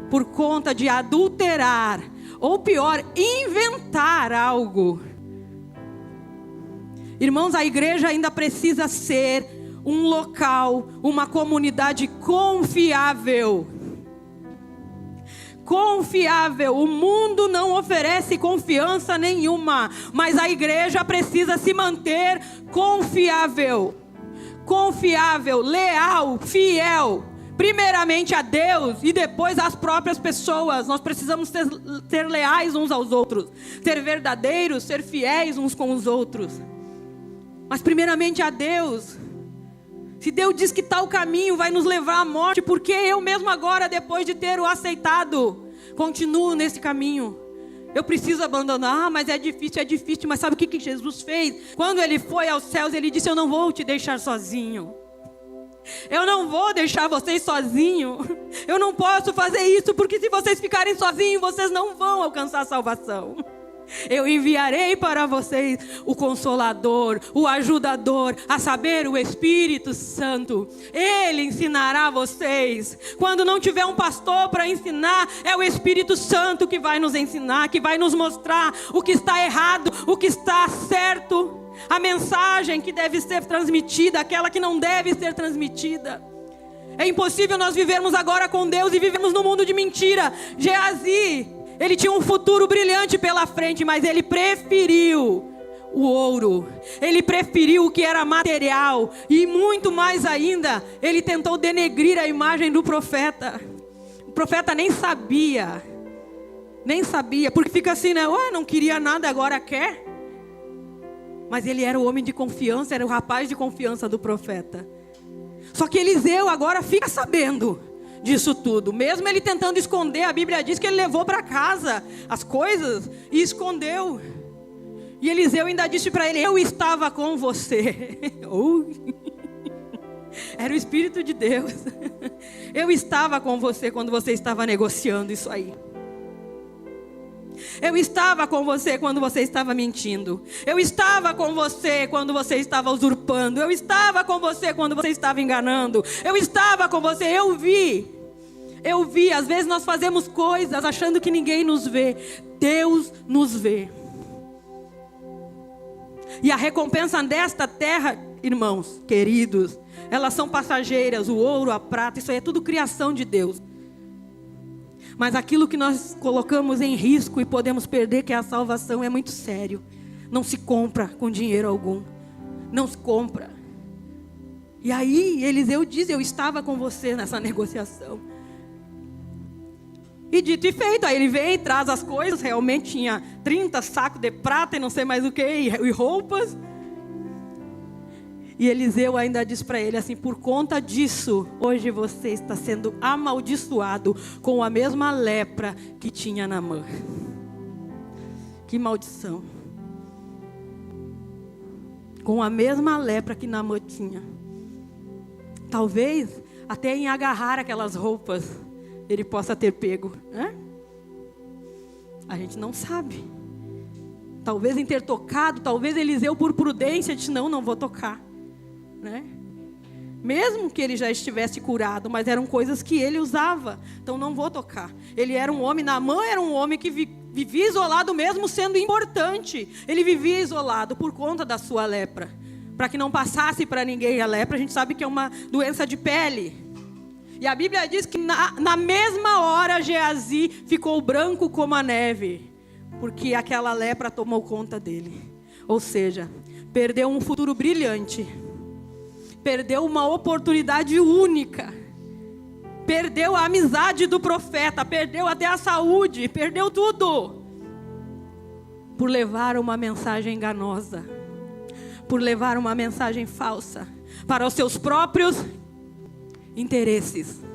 Por conta de adulterar, ou pior, inventar algo. Irmãos, a igreja ainda precisa ser um local, uma comunidade confiável. Confiável. O mundo não oferece confiança nenhuma, mas a igreja precisa se manter confiável. Confiável, leal, fiel. Primeiramente a Deus e depois às próprias pessoas. Nós precisamos ser leais uns aos outros, ser verdadeiros, ser fiéis uns com os outros. Mas primeiramente a Deus. Se Deus diz que tal caminho vai nos levar à morte, por que eu mesmo agora, depois de ter o aceitado, continuo nesse caminho? Eu preciso abandonar, mas é difícil. Mas sabe o que Jesus fez? Quando ele foi aos céus, ele disse: eu não vou te deixar sozinho. Eu não vou deixar vocês sozinhos. Eu não posso fazer isso, porque se vocês ficarem sozinhos, vocês não vão alcançar a salvação. Eu enviarei para vocês o Consolador, o Ajudador, a saber, o Espírito Santo. Ele ensinará vocês. Quando não tiver um pastor para ensinar, é o Espírito Santo que vai nos ensinar, que vai nos mostrar o que está errado, o que está certo. A mensagem que deve ser transmitida, aquela que não deve ser transmitida. É impossível nós vivermos agora com Deus e vivemos num mundo de mentira. Geazi, ele tinha um futuro brilhante pela frente, mas ele preferiu o ouro. Ele preferiu o que era material. E muito mais ainda, ele tentou denegrir a imagem do profeta. O profeta nem sabia. Nem sabia, porque fica assim, né? Ué, não queria nada, agora quer. Mas ele era o homem de confiança, era o rapaz de confiança do profeta. Só que Eliseu agora fica sabendo disso tudo. Mesmo ele tentando esconder, a Bíblia diz que ele levou para casa as coisas e escondeu. E Eliseu ainda disse para ele: eu estava com você. Era o Espírito de Deus. Eu estava com você quando você estava negociando isso aí. Eu estava com você quando você estava mentindo. Eu estava com você quando você estava usurpando. Eu estava com você quando você estava enganando. Eu estava com você, eu vi. Às vezes nós fazemos coisas achando que ninguém nos vê. Deus nos vê. E a recompensa desta terra, irmãos, queridos, elas são passageiras. O ouro, a prata, isso aí é tudo criação de Deus. Mas aquilo que nós colocamos em risco e podemos perder, que é a salvação, é muito sério. Não se compra com dinheiro algum. Não se compra. E aí Eliseu diz: eu estava com você nessa negociação. E dito e feito, aí ele vem e traz as coisas. Realmente tinha 30 sacos de prata e não sei mais o que, e roupas. E Eliseu ainda diz para ele assim: por conta disso, hoje você está sendo amaldiçoado com a mesma lepra que tinha Naamã. Que maldição. Com a mesma lepra que Naamã tinha. Talvez até em agarrar aquelas roupas ele possa ter pego, né? A gente não sabe. Talvez em ter tocado, talvez Eliseu por prudência disse: não vou tocar. Né? Mesmo que ele já estivesse curado, mas eram coisas que ele usava, então não vou tocar. Ele era um homem, Naamã era um homem que vivia isolado mesmo sendo importante. Ele vivia isolado por conta da sua lepra, para que não passasse para ninguém a lepra. A gente sabe que é uma doença de pele. E a Bíblia diz que na mesma hora Geazi ficou branco como a neve, porque aquela lepra tomou conta dele. Ou seja, perdeu um futuro brilhante. Perdeu uma oportunidade única. Perdeu a amizade do profeta. Perdeu até a saúde. Perdeu tudo. Por levar uma mensagem enganosa. Por levar uma mensagem falsa. Para os seus próprios interesses.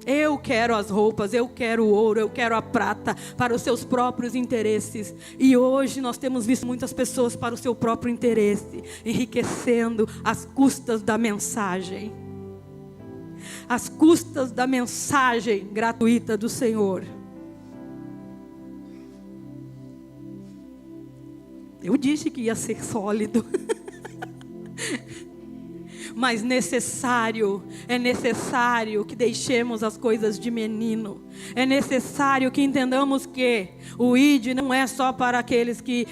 Eu quero as roupas, eu quero o ouro, eu quero a prata, para os seus próprios interesses. E hoje nós temos visto muitas pessoas para o seu próprio interesse, enriquecendo às custas da mensagem. Às custas da mensagem gratuita do Senhor. Eu disse que ia ser sólido. Mas é necessário que deixemos as coisas de menino. É necessário que entendamos que o ID não é só para aqueles que,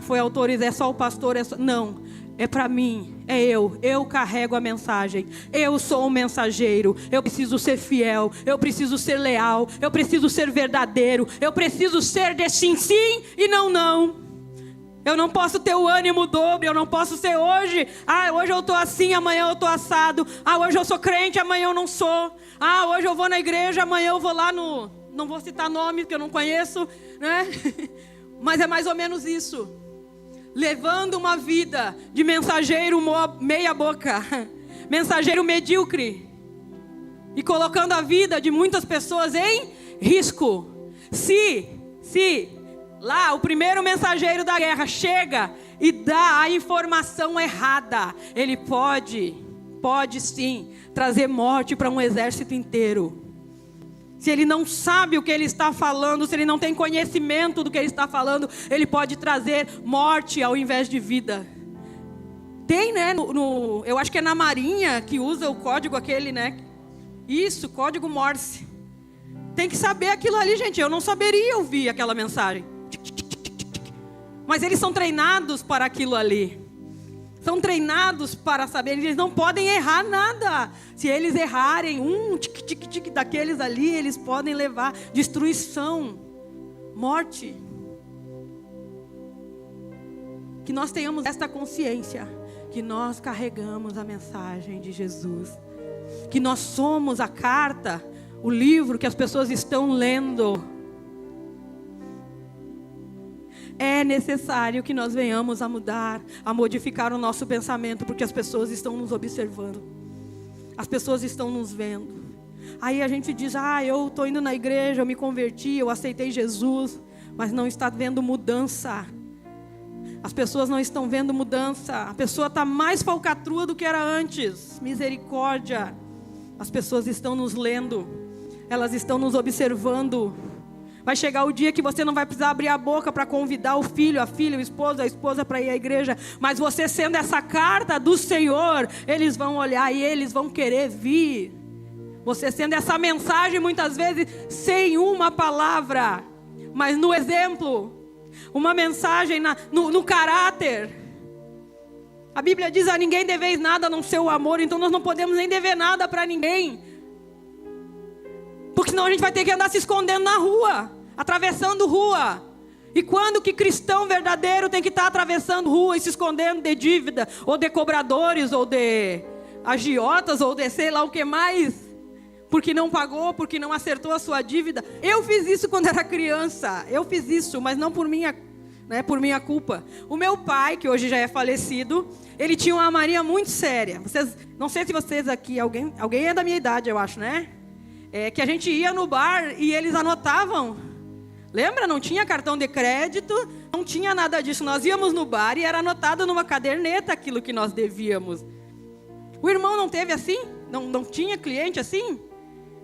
foi autorizado, é só o pastor, não, é para mim, é eu carrego a mensagem, eu sou um mensageiro, eu preciso ser fiel, eu preciso ser leal, eu preciso ser verdadeiro, eu preciso ser de sim e não. Eu não posso ter o ânimo dobro, eu não posso ser hoje. Hoje eu estou assim, amanhã eu estou assado. Hoje eu sou crente, amanhã eu não sou. Hoje eu vou na igreja, amanhã eu vou lá no... Não vou citar nome, porque eu não conheço, né? Mas é mais ou menos isso. Levando uma vida de mensageiro meia boca. Mensageiro medíocre. E colocando a vida de muitas pessoas em risco. Se lá, o primeiro mensageiro da guerra chega e dá a informação errada, ele pode sim trazer morte para um exército inteiro. Se ele não sabe o que ele está falando, se ele não tem conhecimento do que ele está falando, ele pode trazer morte ao invés de vida. Tem, né, eu acho que é na Marinha que usa o código aquele, né? Isso, código Morse. Tem que saber aquilo ali, gente. Eu não saberia ouvir aquela mensagem. Mas eles são treinados para aquilo ali. São treinados para saber, eles não podem errar nada. Se eles errarem tique daqueles ali, eles podem levar destruição, morte. Que nós tenhamos esta consciência, que nós carregamos a mensagem de Jesus, que nós somos a carta, o livro que as pessoas estão lendo. É necessário que nós venhamos a mudar, a modificar o nosso pensamento, porque as pessoas estão nos observando, as pessoas estão nos vendo. Aí a gente diz, eu estou indo na igreja, eu me converti, eu aceitei Jesus, mas não está vendo mudança. As pessoas não estão vendo mudança. A pessoa está mais falcatrua do que era antes. Misericórdia. As pessoas estão nos lendo. Elas estão nos observando. Vai chegar o dia que você não vai precisar abrir a boca para convidar o filho, a filha, o esposo, a esposa para ir à igreja. Mas você sendo essa carta do Senhor, eles vão olhar e eles vão querer vir. Você sendo essa mensagem muitas vezes sem uma palavra, mas no exemplo. Uma mensagem no caráter. A Bíblia diz, a ninguém deveis nada a não ser o amor. Então nós não podemos nem dever nada para ninguém, porque senão a gente vai ter que andar se escondendo na rua, atravessando rua. E quando que cristão verdadeiro tem que estar atravessando rua e se escondendo de dívida, ou de cobradores, ou de agiotas, ou de sei lá o que mais, porque não pagou, porque não acertou a sua dívida. Eu fiz isso quando era criança. Eu fiz isso, mas não por minha culpa. O meu pai, que hoje já é falecido, ele tinha uma mania muito séria. Não sei se vocês aqui, alguém é da minha idade, eu acho, né? Que a gente ia no bar e eles anotavam. Lembra? Não tinha cartão de crédito, não tinha nada disso. Nós íamos no bar e era anotado numa caderneta aquilo que nós devíamos. O irmão não teve assim? Não tinha cliente assim?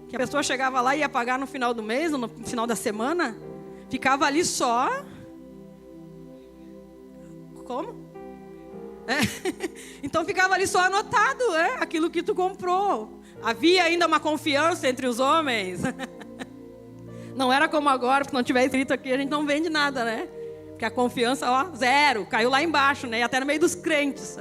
Que a pessoa chegava lá e ia pagar no final do mês, ou no final da semana, ficava ali só. Como? Então ficava ali só anotado, aquilo que tu comprou. Havia ainda uma confiança entre os homens. Não era como agora, porque não tiver escrito aqui, a gente não vende nada, né? Porque a confiança, zero, caiu lá embaixo, né? E até no meio dos crentes.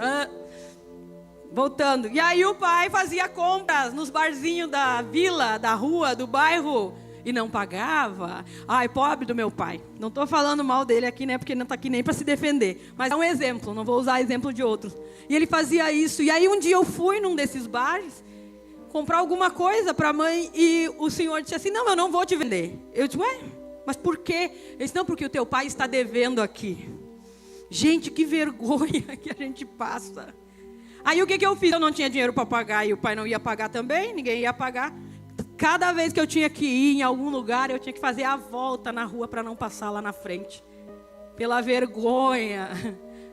Voltando. E aí o pai fazia compras nos barzinhos da vila, da rua, do bairro, e não pagava. Ai, pobre do meu pai. Não estou falando mal dele aqui, né? Porque não está aqui nem para se defender. Mas é um exemplo, não vou usar exemplo de outros. E ele fazia isso. E aí um dia eu fui num desses bares comprar alguma coisa para a mãe e o senhor disse assim, não, eu não vou te vender. Eu disse, mas por quê? Ele disse, não, porque o teu pai está devendo aqui. Gente, que vergonha que a gente passa. Aí o que eu fiz? Eu não tinha dinheiro para pagar e o pai não ia pagar também, ninguém ia pagar. Cada vez que eu tinha que ir em algum lugar, eu tinha que fazer a volta na rua para não passar lá na frente. Pela vergonha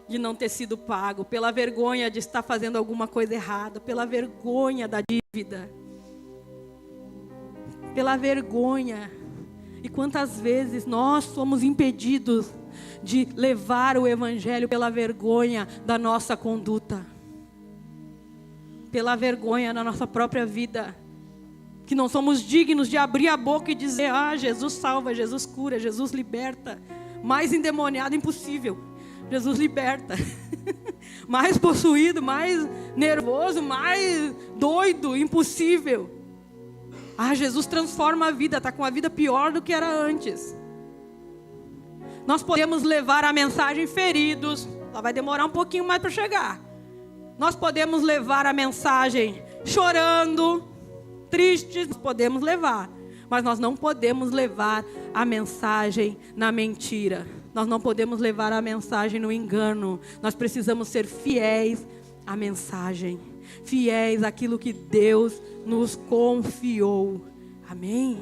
de não ter sido pago, pela vergonha de estar fazendo alguma coisa errada, pela vergonha da dívida. Pela vergonha. E quantas vezes nós somos impedidos de levar o evangelho pela vergonha da nossa conduta. Pela vergonha da nossa própria vida, que não somos dignos de abrir a boca e dizer, Jesus salva, Jesus cura, Jesus liberta. Mais endemoniado impossível, Jesus liberta. Mais possuído, mais nervoso, mais doido, impossível. Jesus transforma a vida, está com a vida pior do que era antes. Nós podemos levar a mensagem feridos, ela vai demorar um pouquinho mais para chegar. Nós podemos levar a mensagem chorando, tristes, podemos levar. Mas nós não podemos levar a mensagem na mentira. Nós não podemos levar a mensagem no engano. Nós precisamos ser fiéis à mensagem. Fiéis àquilo que Deus nos confiou. Amém?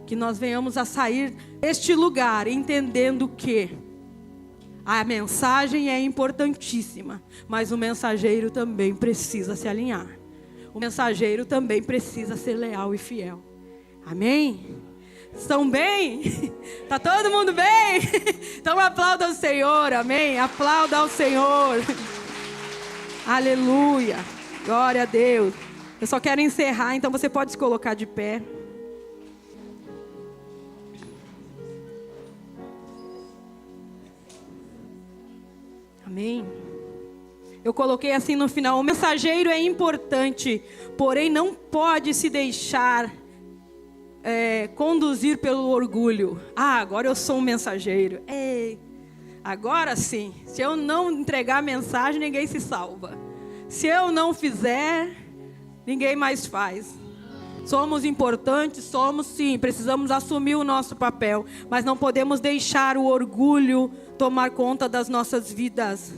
Que nós venhamos a sair deste lugar entendendo que a mensagem é importantíssima, mas o mensageiro também precisa se alinhar. O mensageiro também precisa ser leal e fiel. Amém? Estão bem? Está todo mundo bem? Então aplauda ao Senhor, amém? Aplauda ao Senhor. Aleluia. Glória a Deus. Eu só quero encerrar, então você pode se colocar de pé. Amém. Eu coloquei assim no final: o mensageiro é importante, porém não pode se deixar conduzir pelo orgulho. Agora eu sou um mensageiro. Agora sim, se eu não entregar a mensagem, ninguém se salva. Se eu não fizer, ninguém mais faz. Somos importantes, somos sim, precisamos assumir o nosso papel, mas não podemos deixar o orgulho tomar conta das nossas vidas.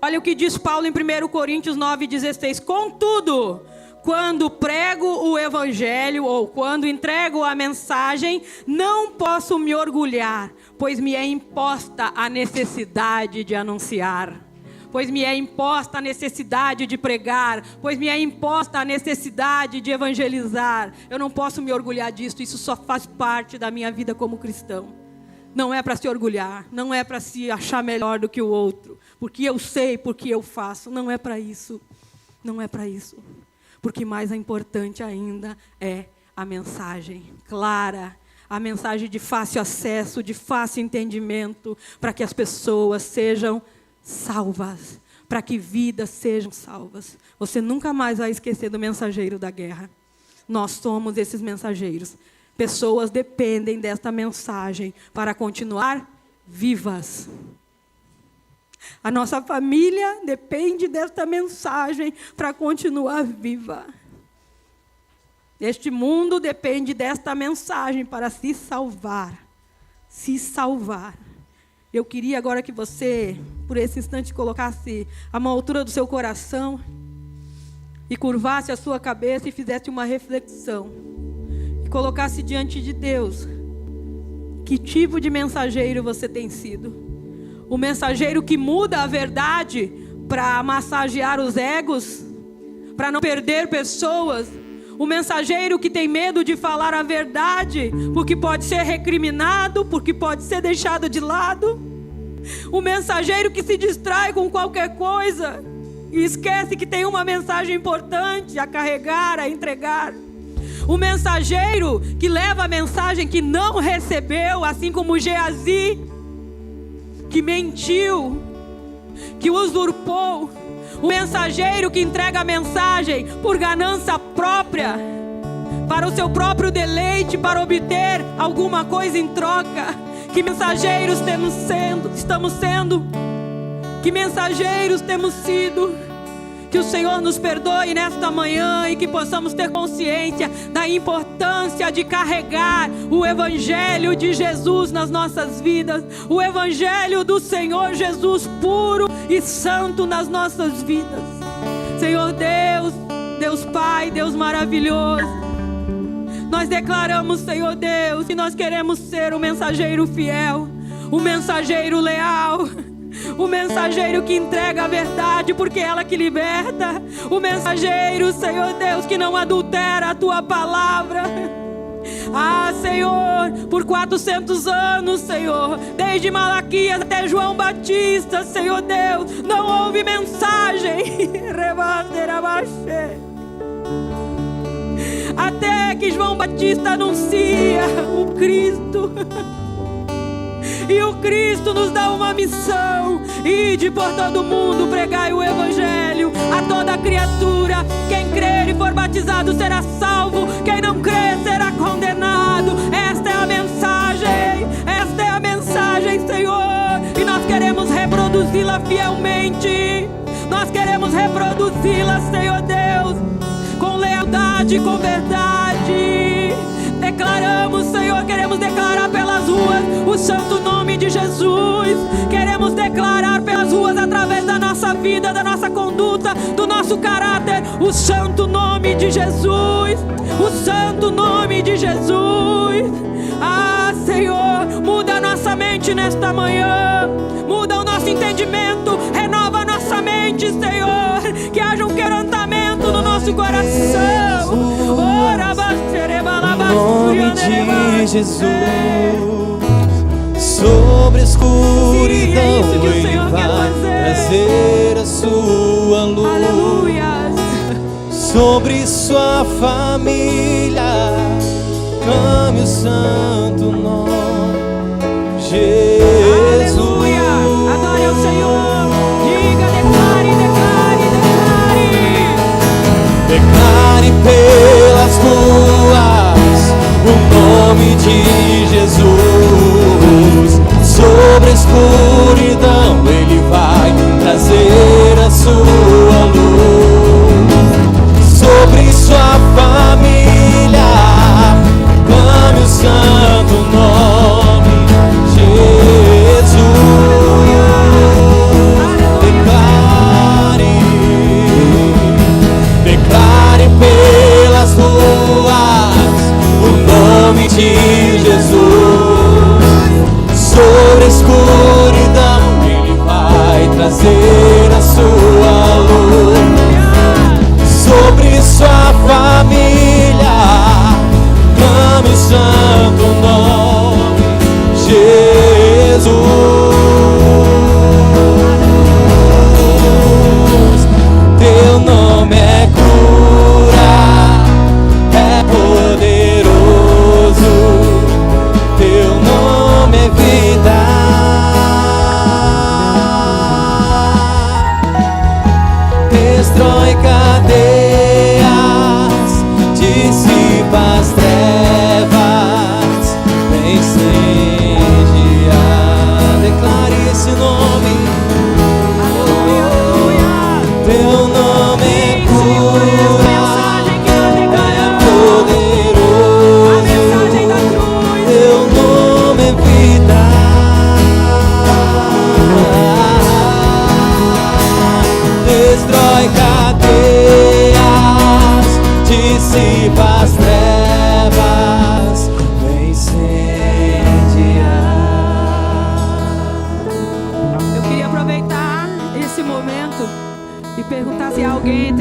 Olha o que diz Paulo em 1 Coríntios 9,16. Contudo, quando prego o evangelho ou quando entrego a mensagem, não posso me orgulhar, pois me é imposta a necessidade de anunciar. Pois me é imposta a necessidade de pregar, pois me é imposta a necessidade de evangelizar. Eu não posso me orgulhar disso, isso só faz parte da minha vida como cristão. Não é para se orgulhar, não é para se achar melhor do que o outro, porque eu sei, porque eu faço. Não é para isso, não é para isso. Porque mais importante ainda é a mensagem clara, a mensagem de fácil acesso, de fácil entendimento, para que as pessoas sejam salvas, para que vidas sejam salvas. Você nunca mais vai esquecer do mensageiro da guerra. Nós somos esses mensageiros. Pessoas dependem desta mensagem para continuar vivas. A nossa família depende desta mensagem para continuar viva. Este mundo depende desta mensagem para se salvar. Se salvar. Eu queria agora que você, por esse instante, colocasse a mão à altura do seu coração e curvasse a sua cabeça e fizesse uma reflexão. E colocasse diante de Deus que tipo de mensageiro você tem sido. O mensageiro que muda a verdade para massagear os egos, para não perder pessoas. O mensageiro que tem medo de falar a verdade, porque pode ser recriminado, porque pode ser deixado de lado. O mensageiro que se distrai com qualquer coisa e esquece que tem uma mensagem importante a carregar, a entregar. O mensageiro que leva a mensagem que não recebeu, assim como Geazi, que mentiu, que usurpou. O mensageiro que entrega a mensagem por ganância própria, para o seu próprio deleite, para obter alguma coisa em troca. Que mensageiros estamos sendo? Que mensageiros temos sido? Que o Senhor nos perdoe nesta manhã e que possamos ter consciência da importância de carregar o Evangelho de Jesus nas nossas vidas. O Evangelho do Senhor Jesus puro e santo nas nossas vidas. Senhor Deus, Deus Pai, Deus maravilhoso, nós declaramos, Senhor Deus, que nós queremos ser um mensageiro fiel, um mensageiro leal, o mensageiro que entrega a verdade, porque é ela que liberta. O mensageiro, Senhor Deus, que não adultera a Tua palavra. Senhor, por 400 anos, Senhor, desde Malaquias até João Batista, Senhor Deus, não houve mensagem. Até que João Batista anuncia o Cristo. E o Cristo nos dá uma missão: ide por todo mundo, pregai o Evangelho a toda criatura. Quem crer e for batizado será salvo, quem não crer será condenado. Esta é a mensagem, Senhor, e nós queremos reproduzi-la fielmente. Nós queremos reproduzi-la, Senhor Deus, com lealdade, com verdade. Declaramos, Senhor, queremos declarar pelas ruas o santo nome de Jesus. Queremos declarar pelas ruas, através da nossa vida, da nossa conduta, do nosso caráter, o santo nome de Jesus. O santo nome de Jesus. Senhor, muda a nossa mente nesta manhã. Muda o nosso entendimento. Renova a nossa mente, Senhor. Que haja um quebrantamento no nosso coração. Nome de Jesus, sobre a escuridão Ele vai trazer a sua luz. Aleluia. Sobre sua família clame o santo nome Jesus. Aleluia. Adore ao Senhor. Diga, declare, declare.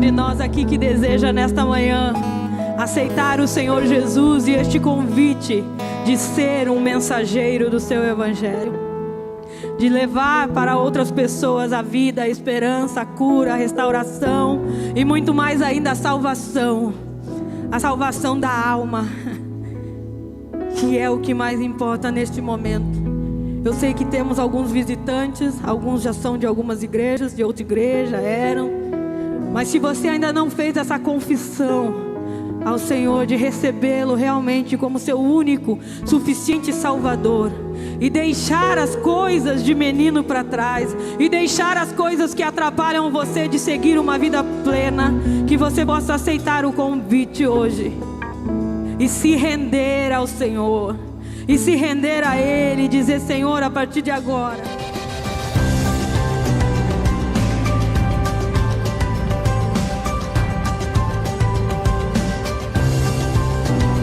entre nós aqui que deseja nesta manhã aceitar o Senhor Jesus e este convite de ser um mensageiro do seu evangelho, de levar para outras pessoas a vida, a esperança, a cura, a restauração e muito mais ainda a salvação da alma, que é o que mais importa neste momento. Eu sei que temos alguns visitantes, alguns já são de algumas igrejas, de outra igreja eram, mas se você ainda não fez essa confissão ao Senhor de recebê-lo realmente como seu único, suficiente Salvador, e deixar as coisas de menino para trás, e deixar as coisas que atrapalham você de seguir uma vida plena, que você possa aceitar o convite hoje e se render ao Senhor, e se render a Ele e dizer: Senhor, a partir de agora